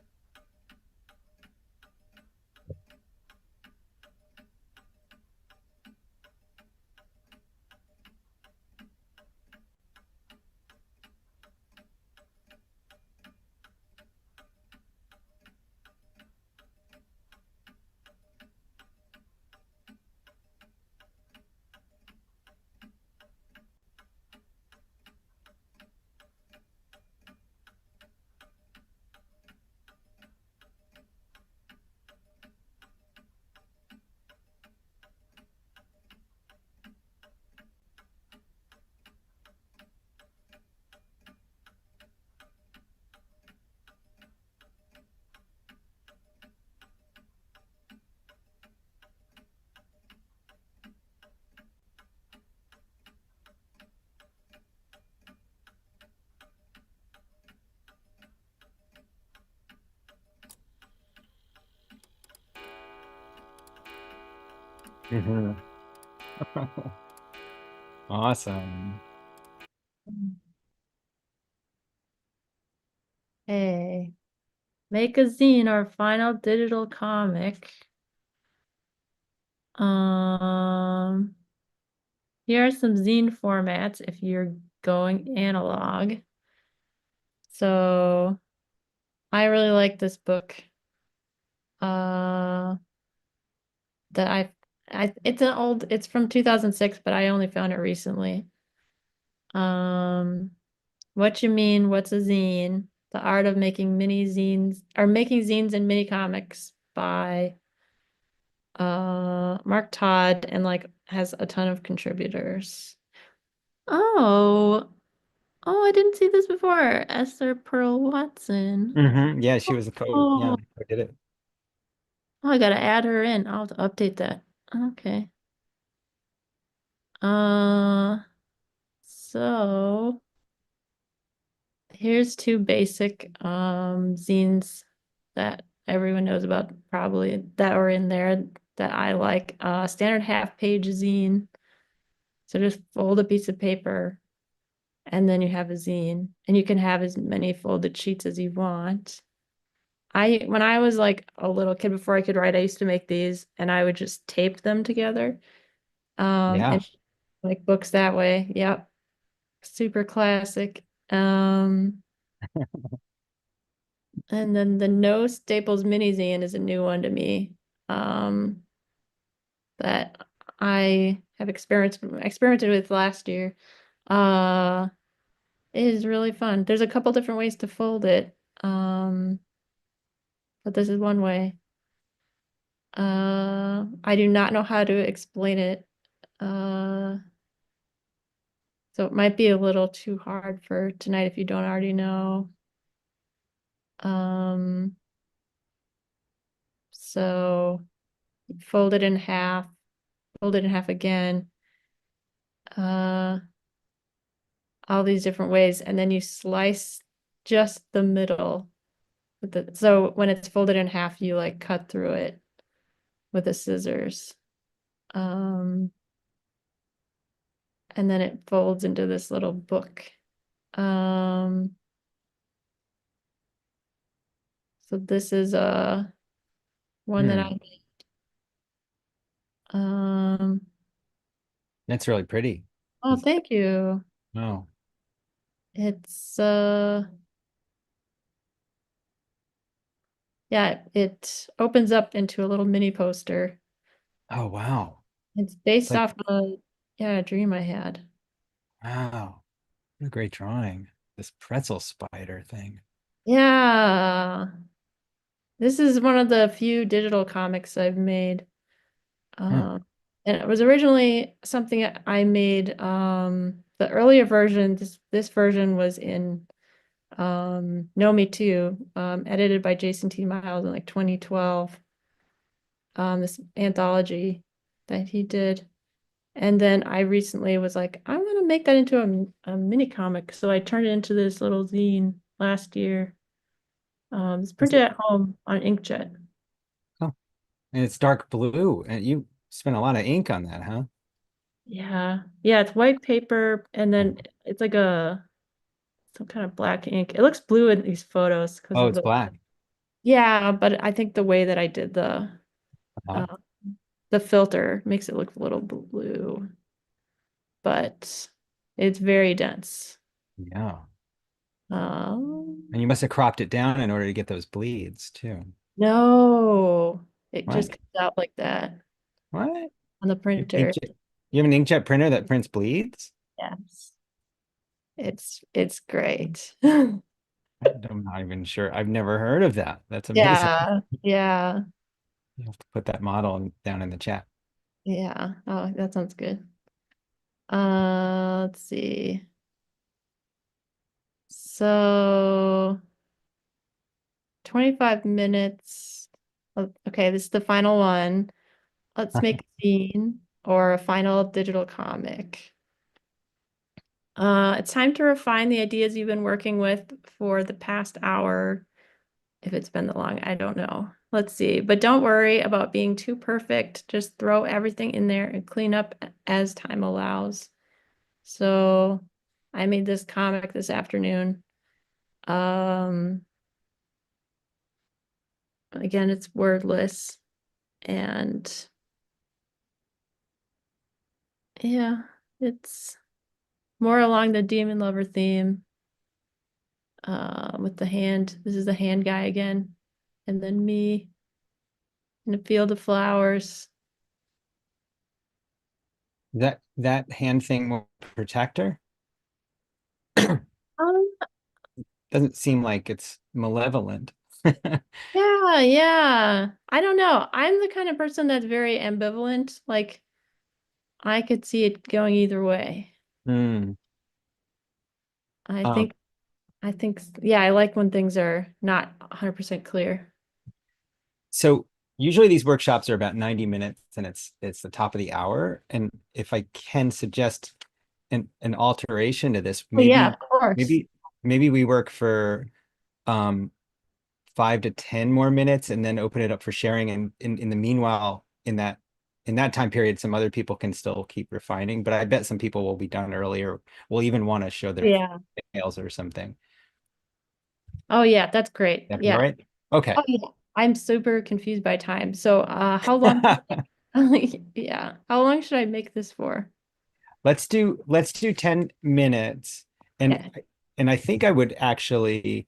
Mhm. Awesome. Hey, make a zine or final digital comic. Um, Here are some zine formats if you're going analog. So I really like this book. Uh, that it's from 2006, but I only found it recently. Um, What You Mean, What's a Zine? The Art of Making Mini Zines or Making Zines and Mini Comics by Mark Todd and like has a ton of contributors. Oh, oh, I didn't see this before. Esther Pearl Watson. Yeah, she was the co. Yeah, Oh, I did it. oh, I gotta add her in. I'll have to update that. Okay. Uh, so here's two basic zines that everyone knows about probably that are in there that I like. Standard half page zine. So just fold a piece of paper and then you have a zine and you can have as many folded sheets as you want. When I was like a little kid before I could write, I used to make these and I would just tape them together. Yeah. And like books that way. Yep. Super classic. And then the No Staples mini zine is a new one to me. Um, that I have experimented with last year. Uh, it is really fun. There's a couple different ways to fold it. Um, but this is one way. I do not know how to explain it. Uh, so it might be a little too hard for tonight if you don't already know. Um, so fold it in half, fold it in half again. Uh, all these different ways, and then you slice just the middle with so when it's folded in half, you like cut through it with the scissors. Um, and then it folds into this little book. Um, so this is a one that Hmm. I um That's really pretty. oh, thank you. Oh, It's yeah, it opens up into a little mini poster. oh wow. It's It's based like, off a yeah, a dream I had. wow, what a great drawing. This pretzel spider thing. Yeah. This is one of the few digital comics I've made. Huh. Uh, and it was originally something I made the earlier version, this version was in Know Me Too, edited by Jason T. Miles in like 2012. This anthology that he did. And then I recently was like, I'm gonna make that into a mini comic. So I turned it into this little zine last year. It's Is printed it? at home on inkjet. Oh, and it's dark blue, and you spent a lot of ink on that, huh? Yeah. Yeah, it's white paper and then it's like a some kind of black ink. It looks blue in these photos because Oh, of it's the black. yeah, but I think the way that I did Uh, uh, the filter makes it look a little blue, but it's very dense. yeah. And Um, you must have cropped it down in order to get those bleeds too. no, it What? just comes out like that What? on the You have printer. inkjet, you have an inkjet printer that prints bleeds? Yes, it's great. I'm not even sure. I've never heard of that. That's amazing. Yeah, yeah, You have to put that model down in the chat. yeah. Oh, that sounds good. Let's see. So 25 minutes. Okay, this is the final one. Let's make a scene or a final digital comic. It's time to refine the ideas you've been working with for the past hour. If it's been that long, I don't know. Let's see. But don't worry about being too perfect. Just throw everything in there and clean up as time allows. So I made this comic this afternoon. Um, again, it's wordless and yeah, it's more along the demon lover theme. With the hand. This is the hand guy again. And then me in a field of flowers. That hand thing will protect her? Um, Doesn't seem like it's malevolent. yeah, yeah. I don't know. I'm the kind of person that's very ambivalent. Like I could see it going either way. Hmm. I Um, think yeah, I like when things are not 100% clear. so usually these workshops are about 90 minutes and it's the top of the hour. And if I can suggest an alteration to this, Oh yeah, of course. maybe maybe we work for um 5 to 10 more minutes and then open it up for sharing. And in the meanwhile, in that time period, some other people can still keep refining. But I bet some people will be done earlier. Will even want to show their Yeah. nails or something. Oh yeah, that's great. That be all Yeah. right? Okay. Oh yeah. I'm super confused by time. So how long yeah. How long should I make this for? Let's do 10 minutes. And Okay. and I think I would actually,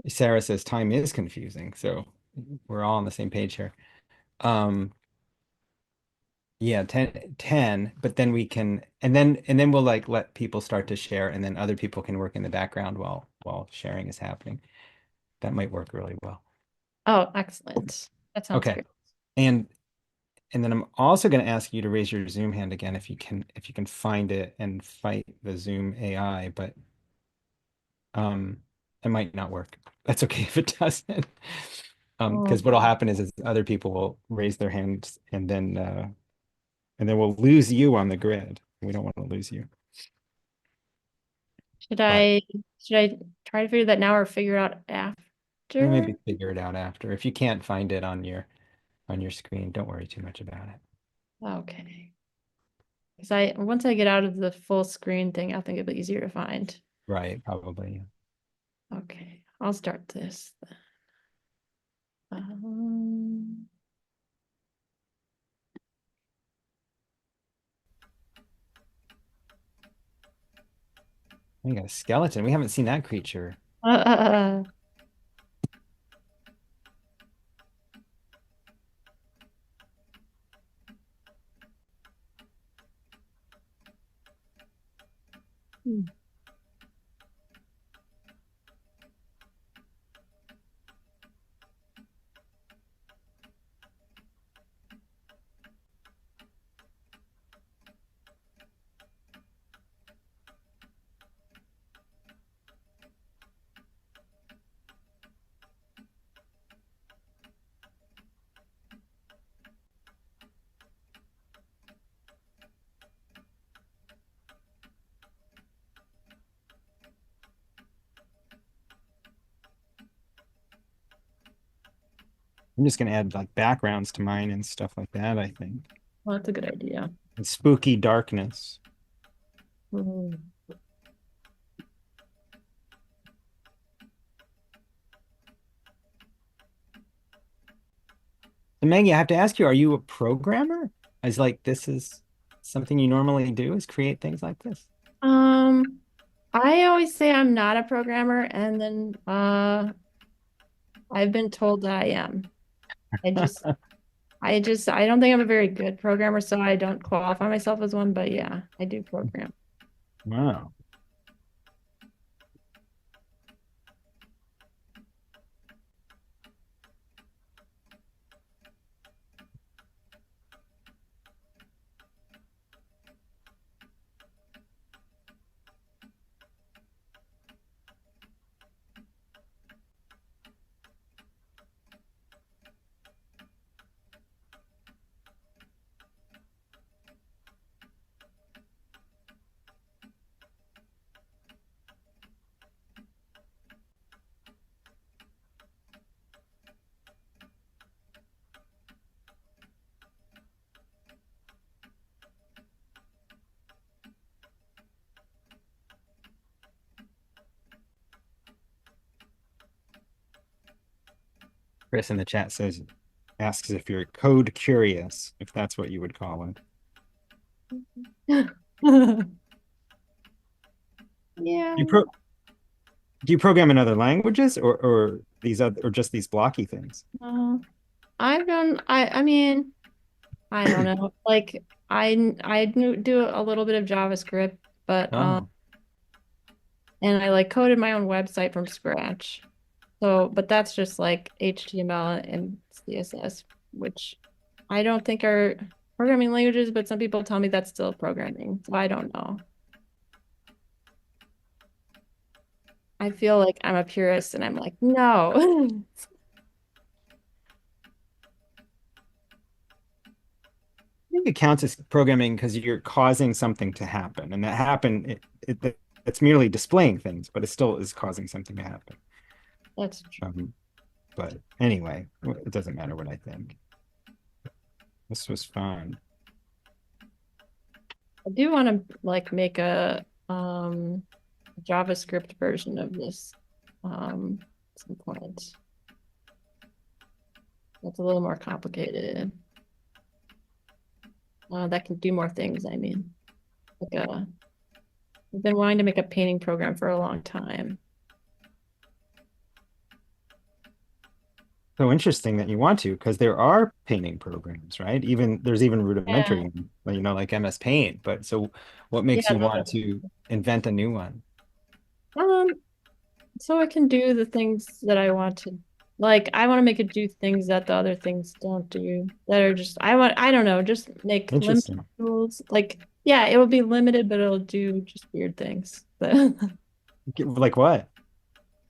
Sarah says time is confusing. So we're all on the same page here. Um, yeah, 10, but then we can, and then we'll like let people start to share, and then other people can work in the background while sharing is happening. That might work really well. Oh, excellent. That sounds Okay. great. And and then I'm also going to ask you to raise your Zoom hand again if you can find it and fight the Zoom AI, but it might not work. That's okay if it doesn't. Oh, Because what'll happen is other people will raise their hands and then we'll lose you on the grid. We don't want to lose you. should But I should I try to figure that now or figure it out maybe after? figure it out after. If you can't find it on your screen, don't worry too much about it. Okay. Because once I get out of the full screen thing, I think it'll be easier to find. Right, probably. Okay, I'll start this then. Um, We got a skeleton. We haven't seen that creature. uh, hmm. I'm just gonna add like backgrounds to mine and stuff like that, I think. Well, that's a good idea. And spooky darkness. Hmm. So Maggie, I have to ask you, are you a programmer? Is like this is something you normally do is create things like this? Um, I always say I'm not a programmer, and then I've been told that I am. I just I don't think I'm a very good programmer, so I don't qualify myself as one, but yeah, I do program. Wow. Chris in the chat says asks if you're code curious, if that's what you would call it. Yeah. You pro Do you program in other languages or these other or just these blocky things? Uh, I mean, I don't know. Like do a little bit of JavaScript, but Oh, and I like coded my own website from scratch. So, but that's just like HTML and CSS, which I don't think are programming languages, but some people tell me that's still programming. So I don't know. I feel like I'm a purist and I'm like, no. I think it counts as programming because you're causing something to happen, and that happen it's merely displaying things, but it still is causing something to happen. That's true. But anyway, it doesn't matter what I think. This was fun. I do want to like make a JavaScript version of this at some point. That's a little more complicated. That can do more things, I mean. Like I've been wanting to make a painting program for a long time. So interesting that you want to, because there are painting programs, right? Even there's even Yeah. rudimentary, like MS Paint. But so what makes Yeah, you want no. to invent a new one? Um, so I can do the things that I want to like I want to make it do things that the other things don't do that are just I don't know, just make limited Interesting. rules. Like, yeah, it will be limited, but it'll do just weird things. Like what?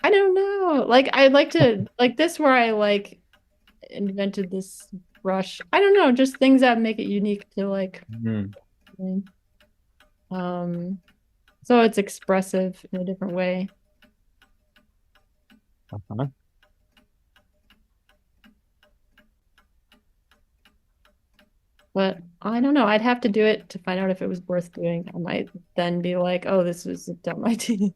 I don't know. Like I'd like to like this where I like invented this brush. I don't know, just things that make it unique to like Hmm. um so it's expressive in a different way. Uh-huh. But I don't know. I'd have to do it to find out if it was worth doing. I might then be like, oh, this was a dumb idea.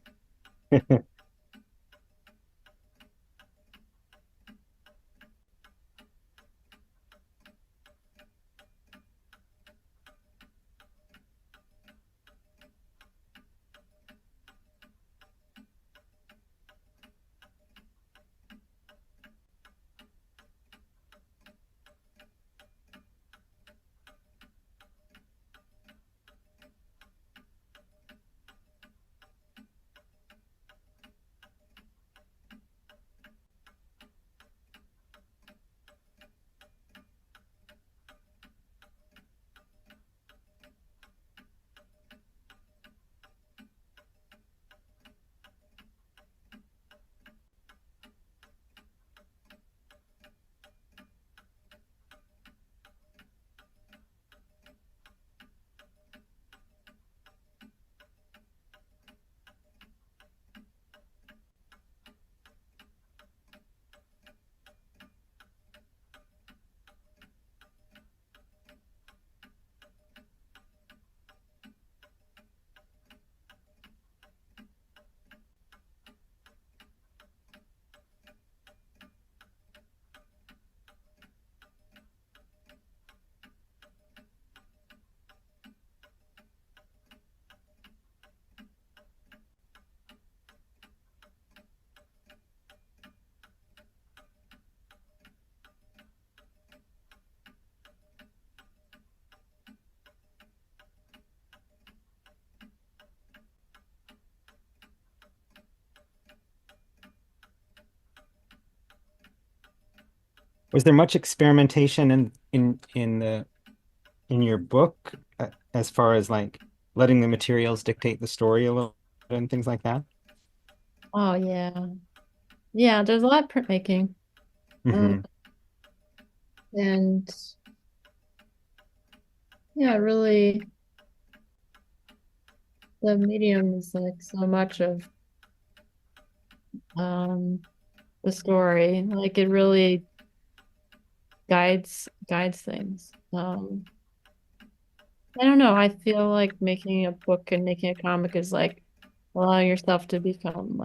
Was there much experimentation in your book as far as like letting the materials dictate the story a little and things like that? Oh yeah. Yeah, there's a lot of printmaking. Uh, Hmm. and yeah, really the medium is like so much of um the story. Like it really guides things. I don't know. I feel like making a book and making a comic is like allowing yourself to become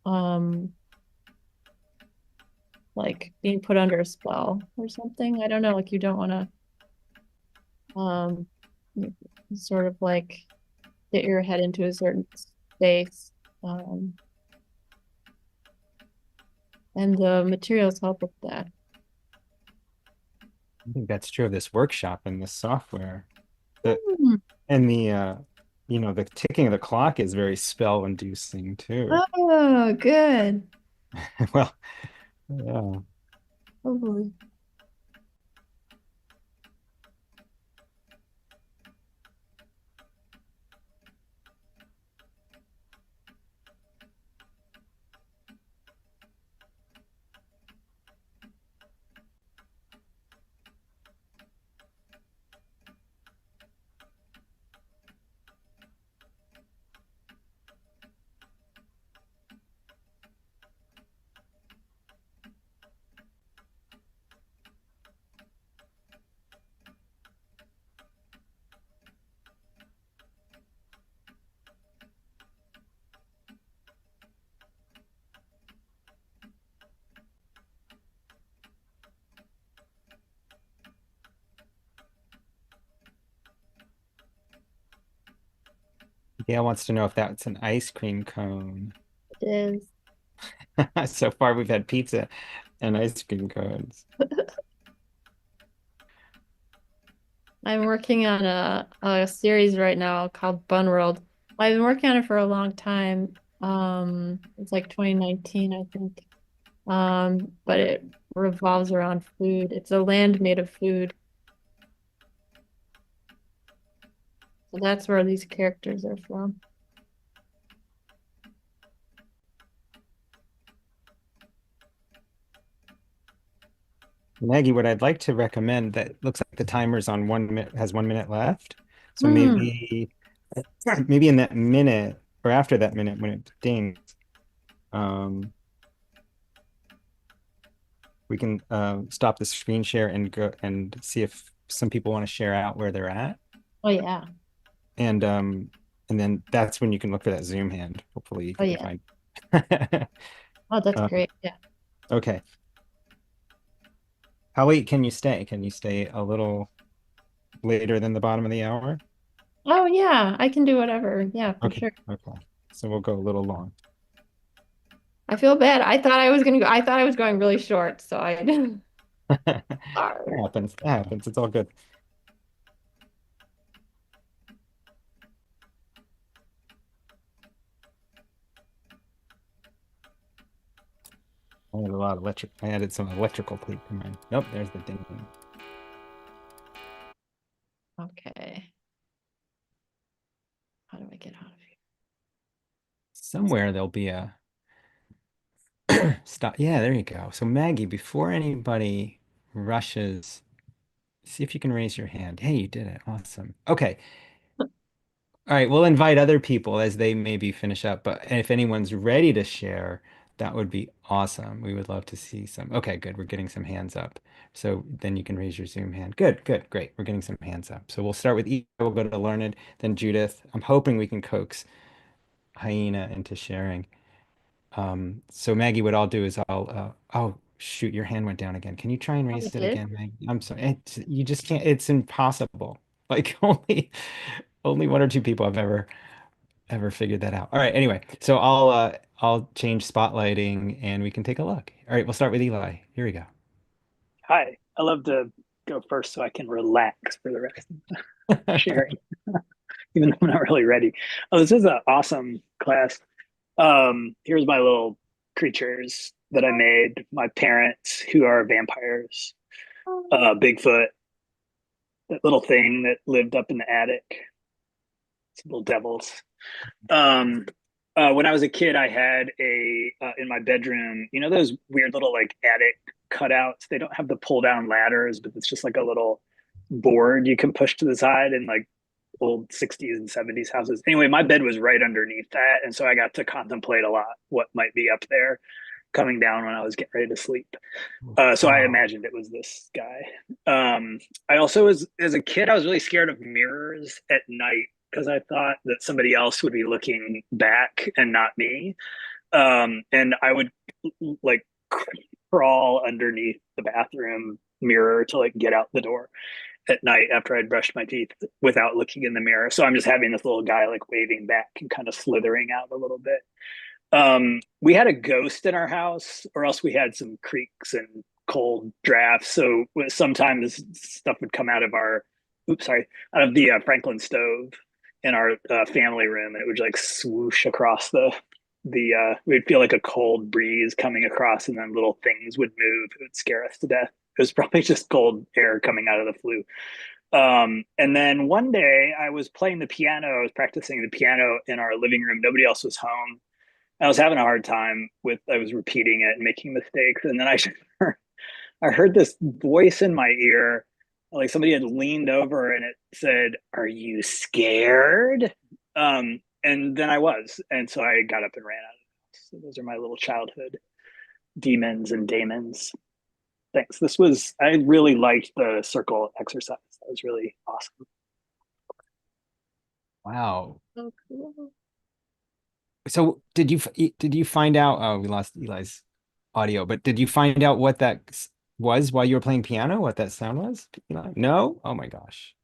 um like being put under a spell or something. I don't know, like you don't want to you- sort of like get your head into a certain space. Um and the materials help with that. I think that's true of this workshop and this software. The Hmm. and the the ticking of the clock is very spell inducing too. Oh, good. Well, yeah. Totally. Gail wants to know if that's an ice cream cone. It is. So far, we've had pizza and ice cream cones. I'm working on a series right now called Bun World. I've been working on it for a long time. It's like 2019, I think. But it revolves around food. It's a land made of food. So that's where these characters are from. Maggie, what I'd like to recommend that looks like the timer's on 1 minute, has 1 minute left. So Hmm. maybe in that minute or after that minute when it dings, um, we can stop the screen share and go and see if some people want to share out where they're at, Oh yeah. and um, and then that's when you can look for that Zoom hand. Hopefully, you Oh can yeah. find. Oh, that's Um, great. Yeah. okay. How late can you stay? Can you stay a little later than the bottom of the hour? Oh yeah, I can do whatever. Yeah, for Okay. sure. Okay. So we'll go a little long. I feel bad. I thought I was going really short, so I didn't. That Sorry. happens. That happens. It's all good. I had a lot of electric. I added some electrical tape to mine. Nope, there's the ding. Okay. How do I get out of here? Somewhere there'll be a stop. Yeah, there you go. So Maggie, before anybody rushes, see if you can raise your hand. Hey, you did it. Awesome. Okay. All right, we'll invite other people as they maybe finish up, but if anyone's ready to share, that would be awesome. We would love to see some. Okay, good. We're getting some hands up. So then you can raise your Zoom hand. Good, good, great. We're getting some hands up. So we'll start with E. We'll go to Learned, then Judith. I'm hoping we can coax Hyena into sharing. So Maggie, what I'll do is oh shoot, your hand went down again. Can you try and Oh, raise it it did? again, Maggie? I'm sorry. You just can't, it's impossible. Like only one or two people have ever figured that out. All right, anyway, so I'll change spotlighting and we can take a look. All right, we'll start with Eli. Here we go. Hi. I love to go first so I can relax for the rest of sharing, even though I'm not really ready. Oh, this is an awesome class. Here's my little creatures that I made. My parents, who are vampires, Bigfoot, that little thing that lived up in the attic, some little devils. Um, when I was a kid, I had a in my bedroom. You know those weird little like attic cutouts. They don't have the pull down ladders, but it's just like a little board you can push to the side in like old 60s and 70s houses. Anyway, my bed was right underneath that, and so I got to contemplate a lot what might be up there coming down when I was getting ready to sleep. So I Wow. imagined it was this guy. I also was as a kid, I was really scared of mirrors at night because I thought that somebody else would be looking back and not me. And I would like crawl underneath the bathroom mirror to like get out the door at night after I'd brushed my teeth without looking in the mirror. So I'm just having this little guy like waving back and kind of slithering out a little bit. We had a ghost in our house, or else we had some creaks and cold drafts. So sometimes stuff would come out of our, oops, sorry, out of the Franklin stove in our family room, and it would like swoosh across the. We'd feel like a cold breeze coming across, and then little things would move. It would scare us to death. It was probably just cold air coming out of the flue. And then one day I was playing the piano. I was practicing the piano in our living room. Nobody else was home. I was having a hard time with, I was repeating it and making mistakes. And then I heard this voice in my ear, like somebody had leaned over and it said, "Are you scared?" And then I was. And so I got up and ran out of the house. So those are my little childhood demons and daemons. Thanks. I really liked the circle exercise. That was really awesome. Wow. So cool. So did you find out? Oh, we lost Eli's audio, but did you find out what that was while you were playing piano? What that sound was? Eli? No? Oh my gosh.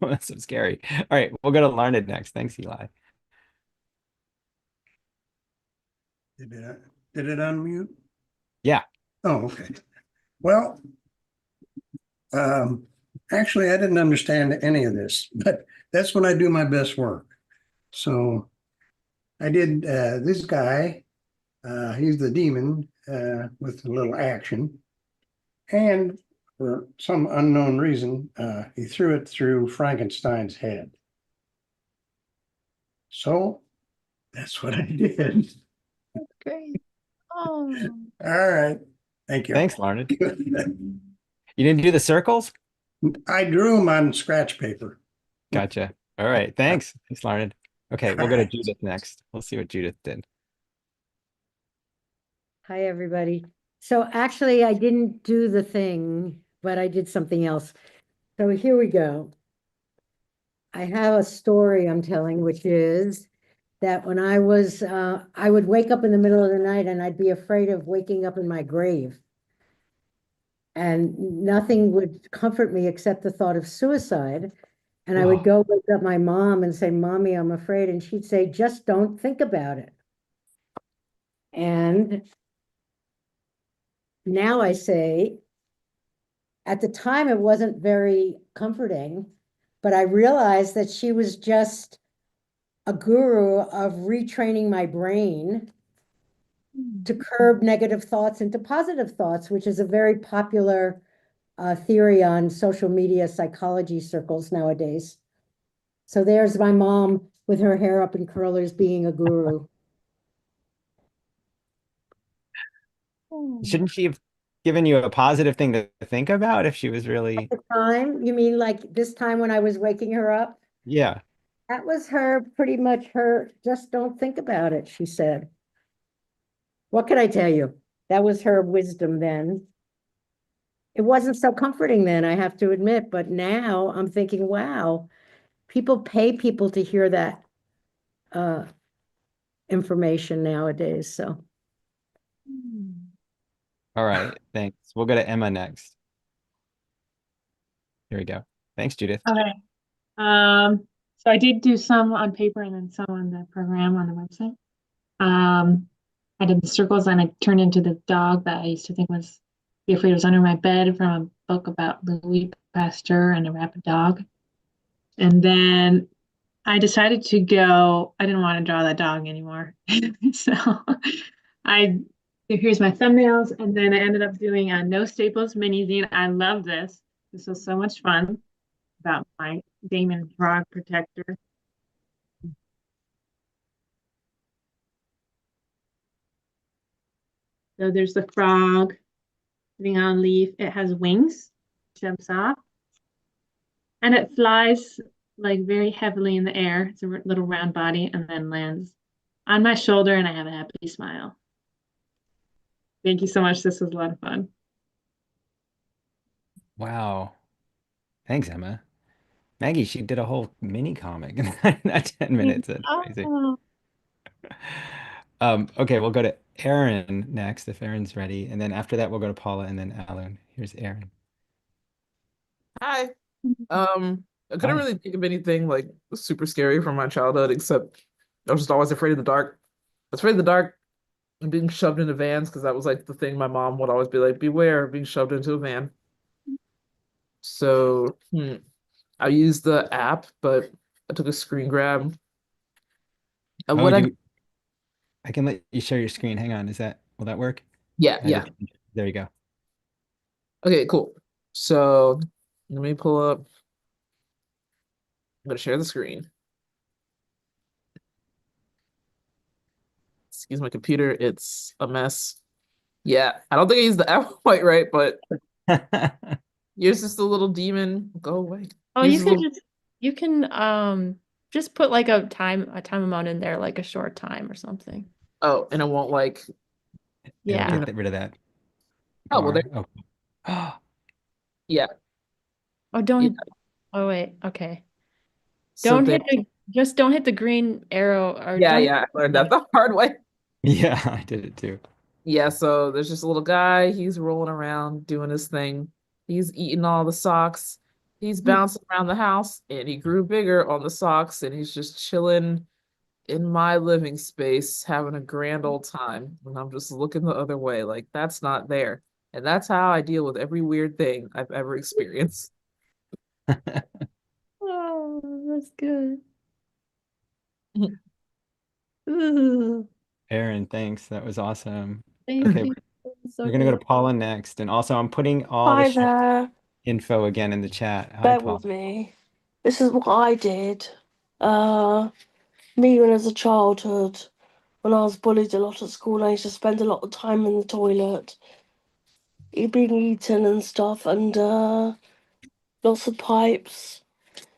That's so scary. All right, we'll go to Learned next. Thanks, Eli. Did it unmute? Yeah. Oh, okay. Well, um, actually, I didn't understand any of this, but that's when I do my best work. So I did this guy, he's the demon with a little action. And for some unknown reason, he threw it through Frankenstein's head. So that's what I did. Great. Oh. All right. Thank you. Thanks, Learned. You didn't do the circles? I drew them on scratch paper. Gotcha. All right. Thanks. Thanks, Learned. Okay, we'll go to Judith next. We'll see what Judith did. Hi, everybody. So actually, I didn't do the thing, but I did something else. So here we go. I have a story I'm telling, which is that when I would wake up in the middle of the night and I'd be afraid of waking up in my grave. And nothing would comfort me except the thought of suicide. And I would Oh, go wake up my mom and say, Mommy, I'm afraid. And she'd say, just don't think about it. And now I say, at the time, it wasn't very comforting, but I realized that she was just a guru of retraining my brain to curb negative thoughts into positive thoughts, which is a very popular theory on social media psychology circles nowadays. So there's my mom with her hair up in curlers being a guru. shouldn't she have given you a positive thing to think about if she was really, The time, you mean like this time when I was waking her up? yeah. That was her, pretty much her, just don't think about it, she said. What can I tell you? That was her wisdom then. It wasn't so comforting then, I have to admit, but now I'm thinking, wow, people pay people to hear that uh, information nowadays. So All right, thanks. We'll go to Emma next. Here we go. Thanks, Judith. Okay. So I did do some on paper and then some on the program on the website. I did the circles and I turned into the dog that I used to think was Be Afraid Was Under My Bed from a book about Louis Pasteur and a rabid dog. And then I decided to go, I didn't want to draw that dog anymore. So I here's my thumbnails, and then I ended up doing a no staples mini zine. I love this. This was so much fun about my Daemon frog protector. So there's the frog sitting on a leaf. It has wings, jumps off, and it flies like very heavily in the air. It's a little round body and then lands on my shoulder, and I have a happy smile. Thank you so much. This was a lot of fun. Wow. Thanks, Emma. Maggie, she did a whole mini comic in that 10 minutes. That's amazing. Oh, Okay, we'll go to Aaron next if Aaron's ready. And then after that, we'll go to Paula and then Alan. Here's Aaron. Hi. I couldn't Hi. really think of anything like super scary from my childhood, except I was just always afraid of the dark. I was afraid of the dark and being shoved into vans because that was like the thing my mom would always be like, beware of being shoved into a van. So I used the app, but I took a screen grab. And Oh, what I I can let you share your screen. Hang on. Will that work? yeah, I had to yeah. change it. There you go. Okay, cool. So let me pull up. I'm gonna share the screen. Excuse my computer, it's a mess. Yeah, I don't think I used the app quite right, but here's just a little demon. Go away. oh, Here's you a can little. just put like a time amount in there, like a short time or something. Oh, and it won't like. It'll Yeah. get rid of that Oh, well, there. bar. Oh. Yeah, Oh, yeah. don't hit. Oh, wait. Okay. So Don't hit the green arrow or yeah, don't. yeah. I learned that the hard way. Yeah, I did it too. Yeah, so there's just a little guy. He's rolling around doing his thing. He's eating all the socks. He's bouncing around the house, and he grew bigger on the socks, and he's just chilling in my living space, having a grand old time. And I'm just looking the other way, like that's not there. And that's how I deal with every weird thing I've ever experienced. Oh, that's good. Ooh, Aaron, thanks. That was awesome. thank Okay, you. So we're gonna go good. to Paula next. And also I'm putting all the Hi show there, info again in the chat. Hi, bear Paula. with me. This is what I did. Uh, me when as a childhood, when I was bullied a lot at school, I used to spend a lot of time in the toilet, being eaten and stuff, and lots of pipes.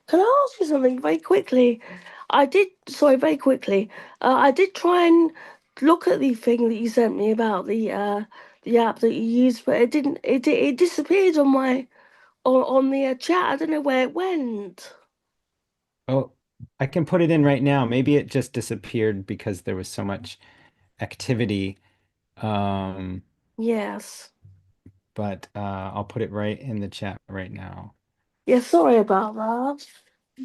Can I ask you something very quickly? Sorry, very quickly. I did try and look at the thing that you sent me about the app that you used, but it didn't. It disappeared on my on the chat. I don't know where it went. Oh, I can put it in right now. Maybe it just disappeared because there was so much activity. Um, Yes. but I'll put it right in the chat right now. Yeah, sorry about that.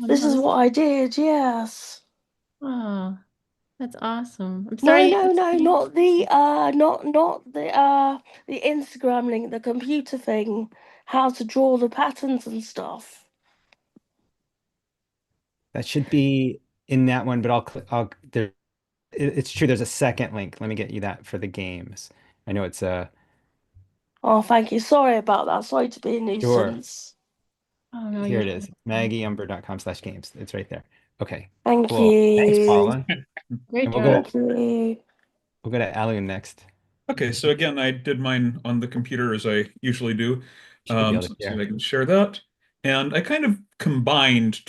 Oh, This no, is this- what I did, yes. oh, that's awesome. I'm No, sorry. no, no, not the Instagram link, the computer thing, how to draw the patterns and stuff. That should be in that one, but I'll there it's true there's a second link. Let me get you that for the games. I know it's a Oh, thank you. Sorry about that. Sorry to be a sure. nuisance. Oh no, Here you're it is. MaggieUmber.com/games. It's right there. Okay, Thank cool. Thanks, you. Paula. great And job. Thank you. we'll go to Alun next. Okay, so again, I did mine on the computer as I usually do. Should be able So to let's see if share. I can share that. And I kind of combined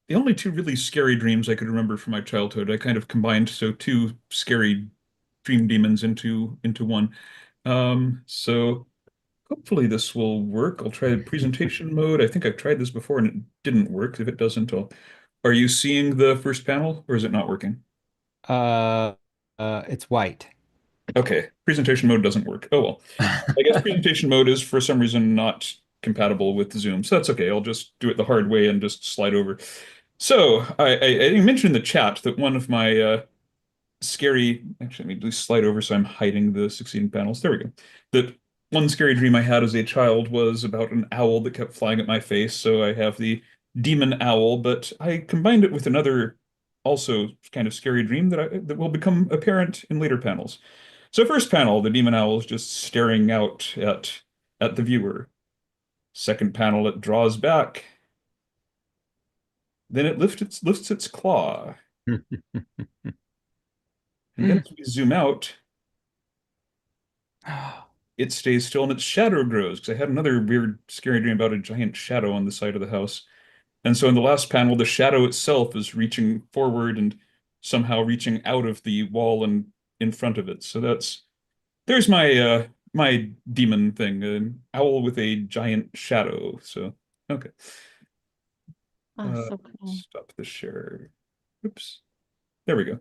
the only two really scary dreams I could remember from my childhood. I kind of combined two scary dream demons into one. So hopefully this will work. I'll try the presentation mode. I think I've tried this before and it didn't work. If it doesn't, are you seeing the first panel or is it not working? Uh, it's white. Okay, presentation mode doesn't work. Oh well. I guess presentation mode is for some reason not compatible with Zoom, so that's okay. I'll just do it the hard way and just slide over. So I mentioned in the chat that one of my scary, actually, let me just slide over so I'm hiding the succeeding panels. There we go. That one scary dream I had as a child was about an owl that kept flying at my face. So I have the demon owl, but I combined it with another also kind of scary dream that will become apparent in later panels. So first panel, the demon owl is just staring out at the viewer. Second panel, it draws back. Then it lifts its claw. And then as we zoom out, it stays still and its shadow grows. Because I had another weird, scary dream about a giant shadow on the side of the house. And so in the last panel, the shadow itself is reaching forward and somehow reaching out of the wall and in front of it. So there's my demon thing, an owl with a giant shadow. So okay. Oh, so cool. Stop the share. Oops. There we go.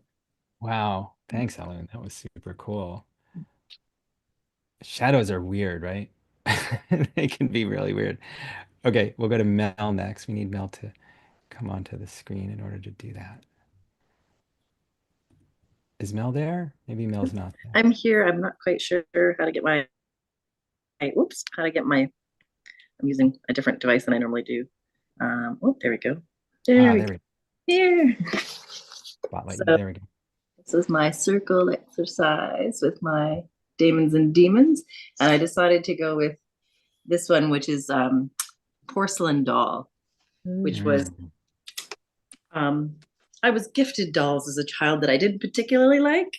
Wow. Thanks, Alun. That was super cool. Shadows are weird, right? They can be really weird. Okay, we'll go to Mel next. We need Mel to come onto the screen in order to do that. Is Mel there? Maybe Mel's not there. I'm here. I'm not quite sure how to get how to get my, I'm using a different device than I normally do. Oh, there we go. There we go. Here. Spotlight. So There we go. this is my circle exercise with my daemons and demons. And I decided to go with this one, which is porcelain doll, which was, I was gifted dolls as a child that I didn't particularly like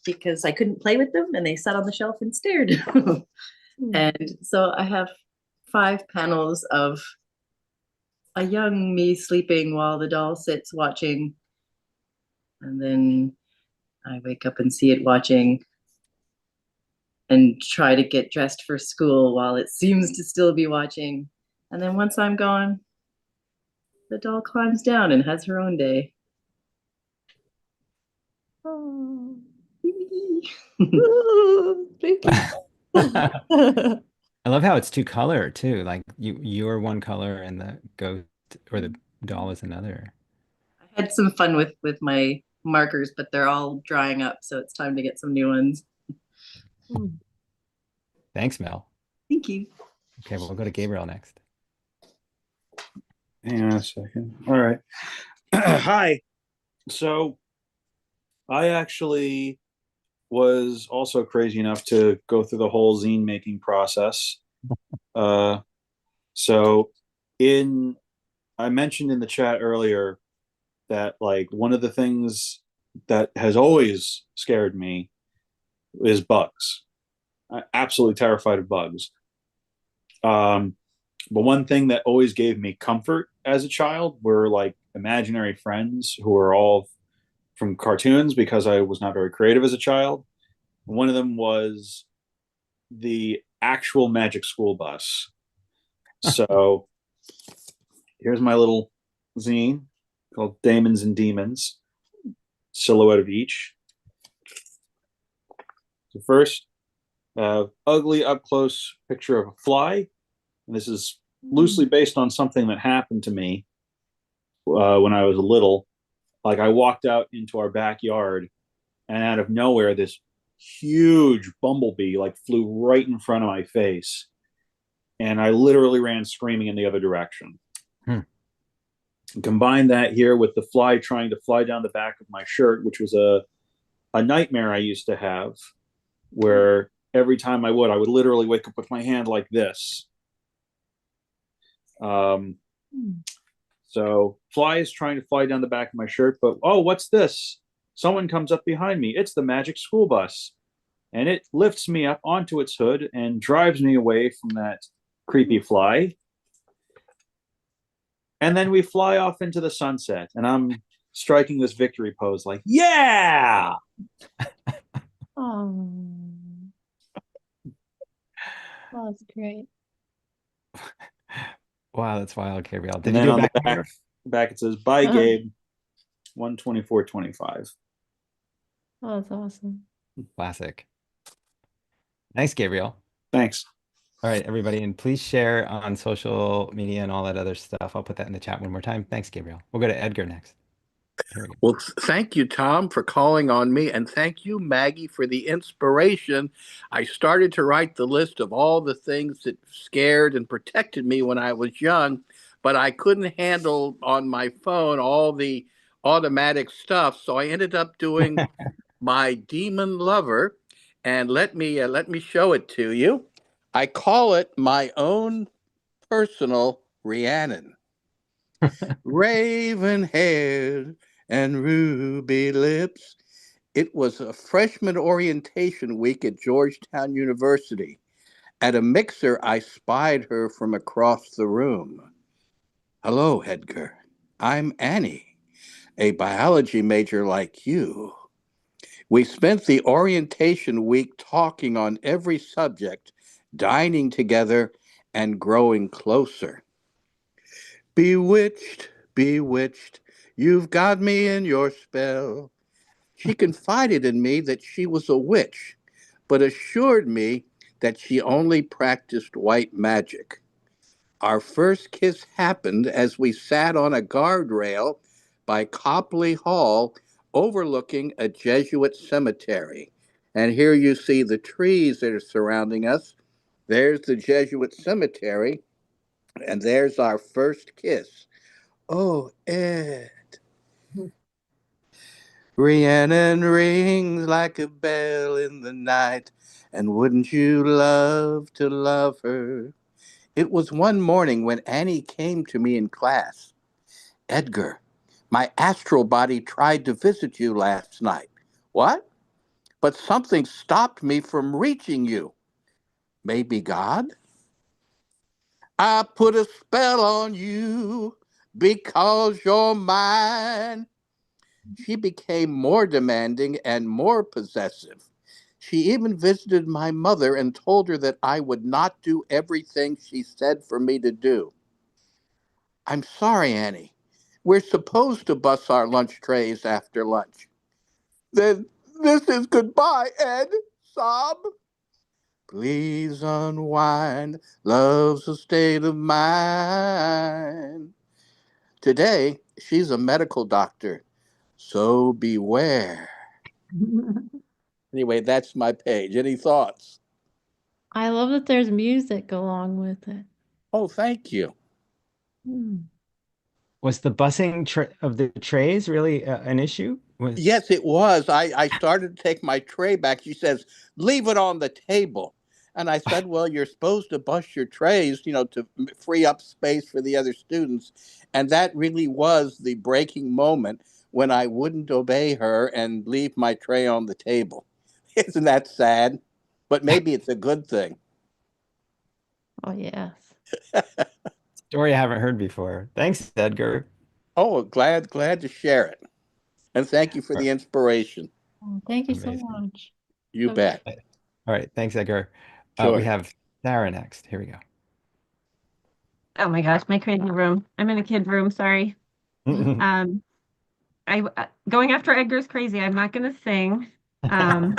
because I couldn't play with them and they sat on the shelf and stared. And so I have 5 panels of a young me sleeping while the doll sits watching. And then I wake up and see it watching and try to get dressed for school while it seems to still be watching. And then once I'm gone, the doll climbs down and has her own day. Oh. I love how it's two color too. Like you're one color and the ghost or the doll is another. I had some fun with my markers, but they're all drying up, so it's time to get some new ones. Thanks, Mel. Thank you. Okay, we'll go to Gabriel next. Hang on a second. All right. Hi. So I actually was also crazy enough to go through the whole zine making process. So I mentioned in the chat earlier that like one of the things that has always scared me is bugs. I'm absolutely terrified of bugs. But one thing that always gave me comfort as a child were like imaginary friends who were all from cartoons because I was not very creative as a child. One of them was the actual Magic School Bus. So here's my little zine called Daemons and Demons, silhouette of each. So first, ugly up close picture of a fly. And this is loosely based on something that happened to me when I was little. Like I walked out into our backyard, and out of nowhere, this huge bumblebee like flew right in front of my face, and I literally ran screaming in the other direction. Combine that here with the fly trying to fly down the back of my shirt, which was a nightmare I used to have, where every time I would literally wake up with my hand like this. So fly is trying to fly down the back of my shirt, but oh, what's this? Someone comes up behind me. It's the magic school bus. And it lifts me up onto its hood and drives me away from that creepy fly. And then we fly off into the sunset, and I'm striking this victory pose like, yeah! Oh, that's great. Wow, that's wild, Gabriel. Did And you then do on it the back? back it says, bye, Gabe, 124.25. Oh, that's awesome. Classic. Nice, Gabriel. Thanks. All right, everybody, and please share on social media and all that other stuff. I'll put that in the chat one more time. Thanks, Gabriel. We'll go to Edgar next. Here we go. Well, thank you, Tom, for calling on me, and thank you, Maggie, for the inspiration. I started to write the list of all the things that scared and protected me when I was young, but I couldn't handle on my phone all the automatic stuff, so I ended up doing my demon lover, and let me show it to you. I call it my own personal Rhiannon. Raven haired and ruby lips. It was a freshman orientation week at Georgetown University. At a mixer, I spied her from across the room. Hello, Edgar. I'm Annie, a biology major like you. We spent the orientation week talking on every subject, dining together, and growing closer. Bewitched, bewitched, you've got me in your spell. She confided in me that she was a witch, but assured me that she only practiced white magic. Our first kiss happened as we sat on a guardrail by Copley Hall overlooking a Jesuit cemetery. And here you see the trees that are surrounding us. There's the Jesuit cemetery, and there's our first kiss. Oh, Ed. Rhiannon rings like a bell in the night, and wouldn't you love to love her? It was one morning when Annie came to me in class. Edgar, my astral body tried to visit you last night. What? But something stopped me from reaching you. Maybe God? I put a spell on you because you're mine. She became more demanding and more possessive. She even visited my mother and told her that I would not do everything she said for me to do. I'm sorry, Annie. We're supposed to bus our lunch trays after lunch. Then this is goodbye, Ed. Sob. Please unwind. Love's a state of mind. Today, she's a medical doctor. So beware. Anyway, that's my page. Any thoughts? I love that there's music along with it. Oh, thank you. Was the busing of the trays really an issue? Yes, it was. I started to take my tray back. She says, leave it on the table. And I said, well, you're supposed to bus your trays, to free up space for the other students. And that really was the breaking moment when I wouldn't obey her and leave my tray on the table. Isn't that sad? But maybe it's a good thing. Oh, yes. Story I haven't heard before. Thanks, Edgar. Oh, glad to share it. And thank you for the inspiration. Oh, thank you so Amazing. much. You So bet. All right, thanks, Edgar. Sure. We have Sarah next. Here we go. Oh my gosh, my crazy room. I'm in a kid room, sorry. Um, going after Edgar's crazy. I'm not gonna sing. Um,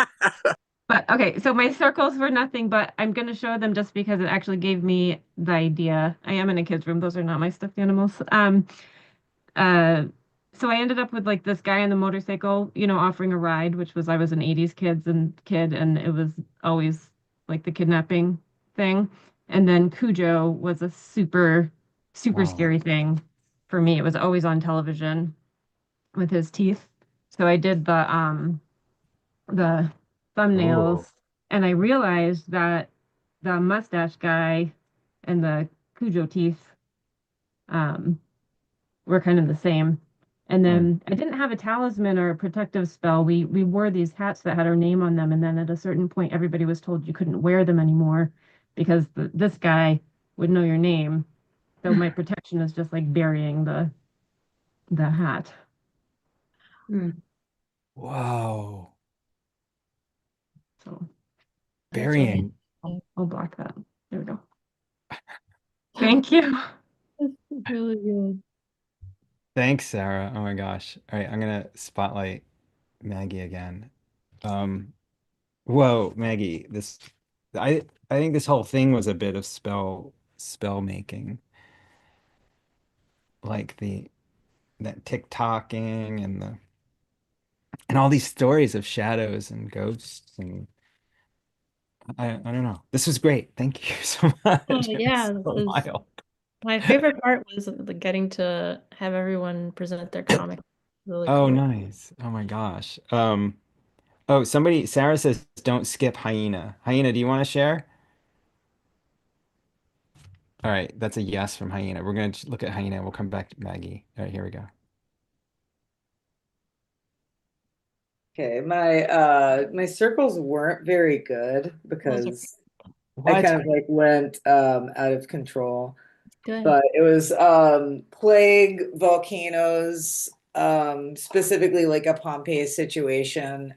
but okay, so my circles were nothing, but I'm gonna show them just because it actually gave me the idea. I am in a kid's room. Those are not my stuffed animals. Uh, so I ended up with like this guy on the motorcycle, offering a ride, which was I was an 80s kid, and it was always like the kidnapping thing. And then Cujo was a super, super Wow. scary thing for me. It was always on television with his teeth. So I did the Oh. thumbnails, and I realized that the mustache guy and the Cujo teeth um were kind of the same. And Mm. then I didn't have a talisman or a protective spell. We wore these hats that had our name on them, and then at a certain point, everybody was told you couldn't wear them anymore because this guy would know your name. So my protection is just like burying the hat. Whoa. So That's really Burying. I'll block that. There we go. Thank you. really good. Thanks, Sarah. Oh my gosh. All right, I'm gonna spotlight Maggie again. Um, whoa, Maggie, I think this whole thing was a bit of spell making, like the that TikToking and all these stories of shadows and ghosts and I don't know. This was great. Thank you so much. Oh It yeah, was this so is wild. my favorite part was getting to have everyone present their comic. Really Oh, cool. nice. Oh my gosh. Oh, Sarah says don't skip Hyena. Hyena, do you want to share? All right, that's a yes from Hyena. We're gonna look at Hyena. We'll come back to Maggie. All right, here we go. Okay, my circles weren't very good Those are because I What? kind of like went out of control. good. But it was plague, volcanoes, specifically like a Pompeii situation,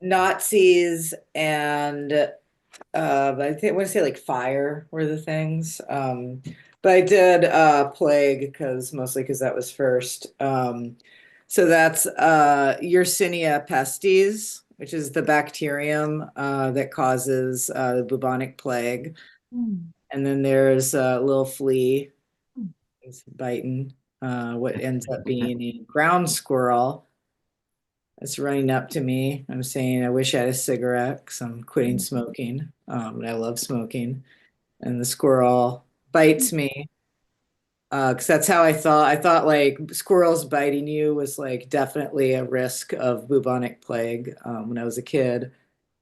Nazis, and I think I want to say like fire were the things. But I did plague because mostly because that was first. So that's Yersinia pestis, which is the bacterium that causes the bubonic plague. And then there's a little flea, it's biting, what ends up being a ground squirrel. It's running up to me. I'm saying, I wish I had a cigarette because I'm quitting smoking. And I love smoking. And the squirrel bites me because that's how I thought. I thought like squirrels biting you was like definitely a risk of bubonic plague when I was a kid.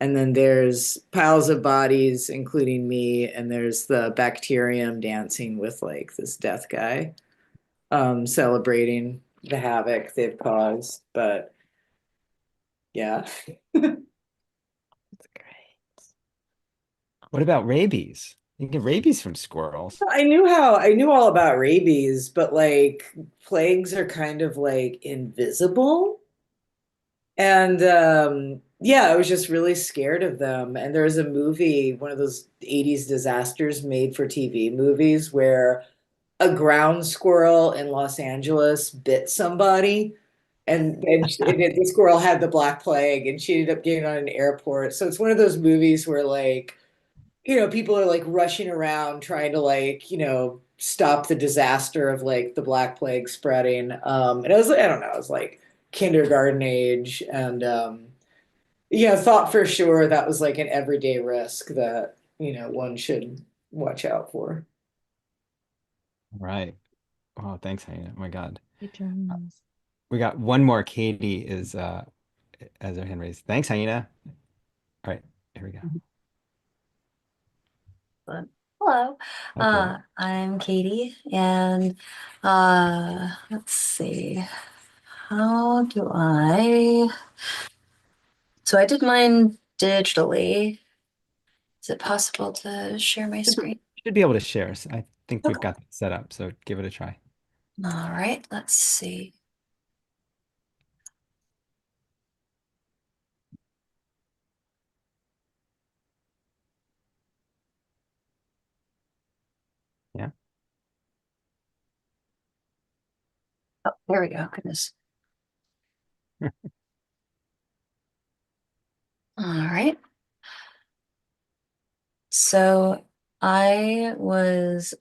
And then there's piles of bodies, including me, and there's the bacterium dancing with like this death guy, celebrating the havoc they've caused. But yeah. That's great. What about rabies? You can get rabies from squirrels. I knew all about rabies, but like plagues are kind of like invisible. And yeah, I was just really scared of them. And there was a movie, one of those 80s disasters made for TV movies where a ground squirrel in Los Angeles bit somebody. The squirrel had the black plague and she ended up getting on an airport. So it's one of those movies where like people are like rushing around trying to like, stop the disaster of like the Black Plague spreading. And I don't know, I was like kindergarten age and thought for sure that was like an everyday risk that, one should watch out for. Right. Oh, thanks, Hyena. Oh my God. Good journals. We got one more. Katie is as her hand raised. Thanks, Hyena. All right, here we go. Hello, Hi, Katie. I'm Katie, and let's see, how do I? So I did mine digitally. Is it possible to share my screen? Should be able to share. So I think we've Okay. got that set up, so give it a try. All right, let's see. There we go. Goodness. All right. So I was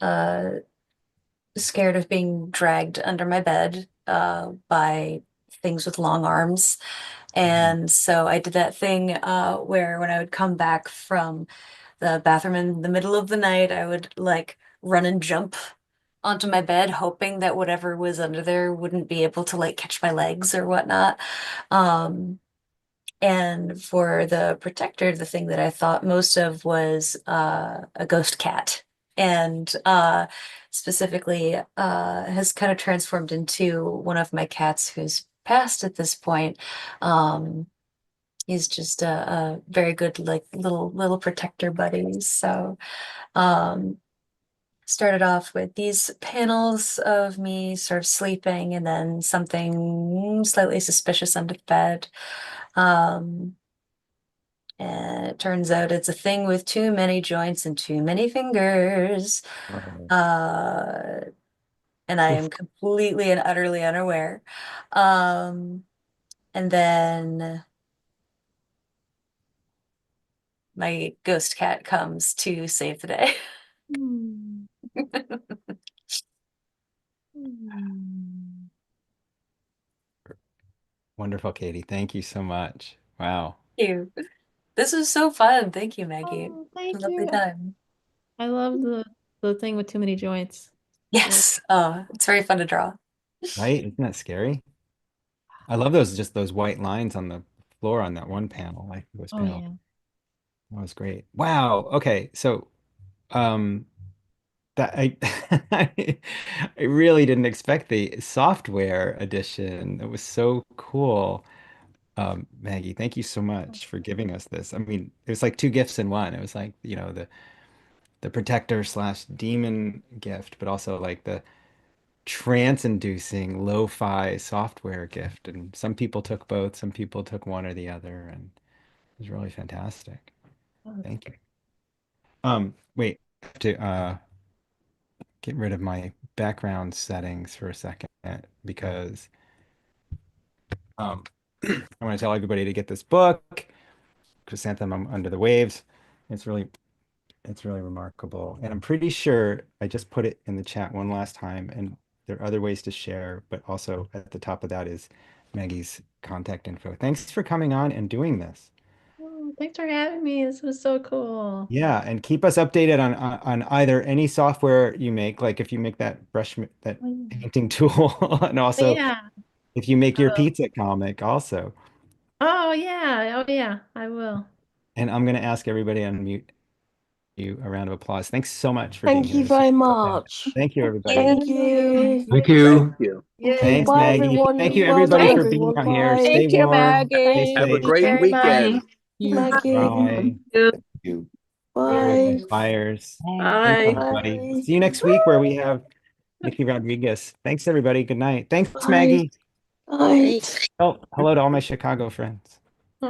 scared of being dragged under my bed by things with long arms. And so I did that thing where when I would come back from the bathroom in the middle of the night, I would like run and jump onto my bed, hoping that whatever was under there wouldn't be able to like catch my legs or whatnot. And for the protector, the thing that I thought most of was a ghost cat. And specifically has kind of transformed into one of my cats who's passed at this point. He's just a very good like little protector buddy. So started off with these panels of me sort of sleeping and then something slightly suspicious under the bed. And it turns out it's a thing with too many joints and too many fingers. And I am completely and utterly unaware. And then my ghost cat comes to save the day. Wonderful, Katie. Thank you so much. Wow. Thank you. This was so fun. Thank you, Maggie. Oh, thank Lovely you. time. I love the thing with too many joints. Yes. Oh, it's very fun to draw. Right? Isn't that scary? I love those white lines on the floor on that one panel. Like those Oh panels. yeah. That was great. Wow. Okay. So that I I really didn't expect the software edition. It was so cool. Maggie, thank you so much for giving us this. I mean, it was like two gifts in one. It was like, the protector slash demon gift, but also like the trance-inducing lo-fi software gift. And some people took both, some people took one or the other, and it was really fantastic. Thank you. Wait, I have to get rid of my background settings for a second because I want to tell everybody to get this book, Chrysanthemum Under the Waves. It's really remarkable. And I'm pretty sure I just put it in the chat one last time, and there are other ways to share, but also at the top of that is Maggie's contact info. Thanks for coming on and doing this. Oh, thanks for having me. This was so cool. Yeah, and keep us updated on either any software you make, like if you make that that painting tool, and also Yeah. if you make I your will. pizza comic also. Oh yeah. Oh yeah. I will. And I'm going to ask everybody to unmute you a round of applause. Thanks so much for being Thank here. you This was very so fantastic. much. Thank you, everybody. Thank you. Thank you. Thank you. Thanks, Bye, Maggie. everyone. Thank you, Well done, everybody, for being everyone. out here. Bye. Stay Thank you, warm. Stay Maggie. Have a safe. great Very weekend. much. Maggie. Bye. You. Bye. Fires. Thanks, Bye. everybody. Bye. See you next week where we have Nikki Rodriguez. Thanks, everybody. Good night. Thanks, Bye. Maggie. Bye. Oh, hello to all my Chicago friends.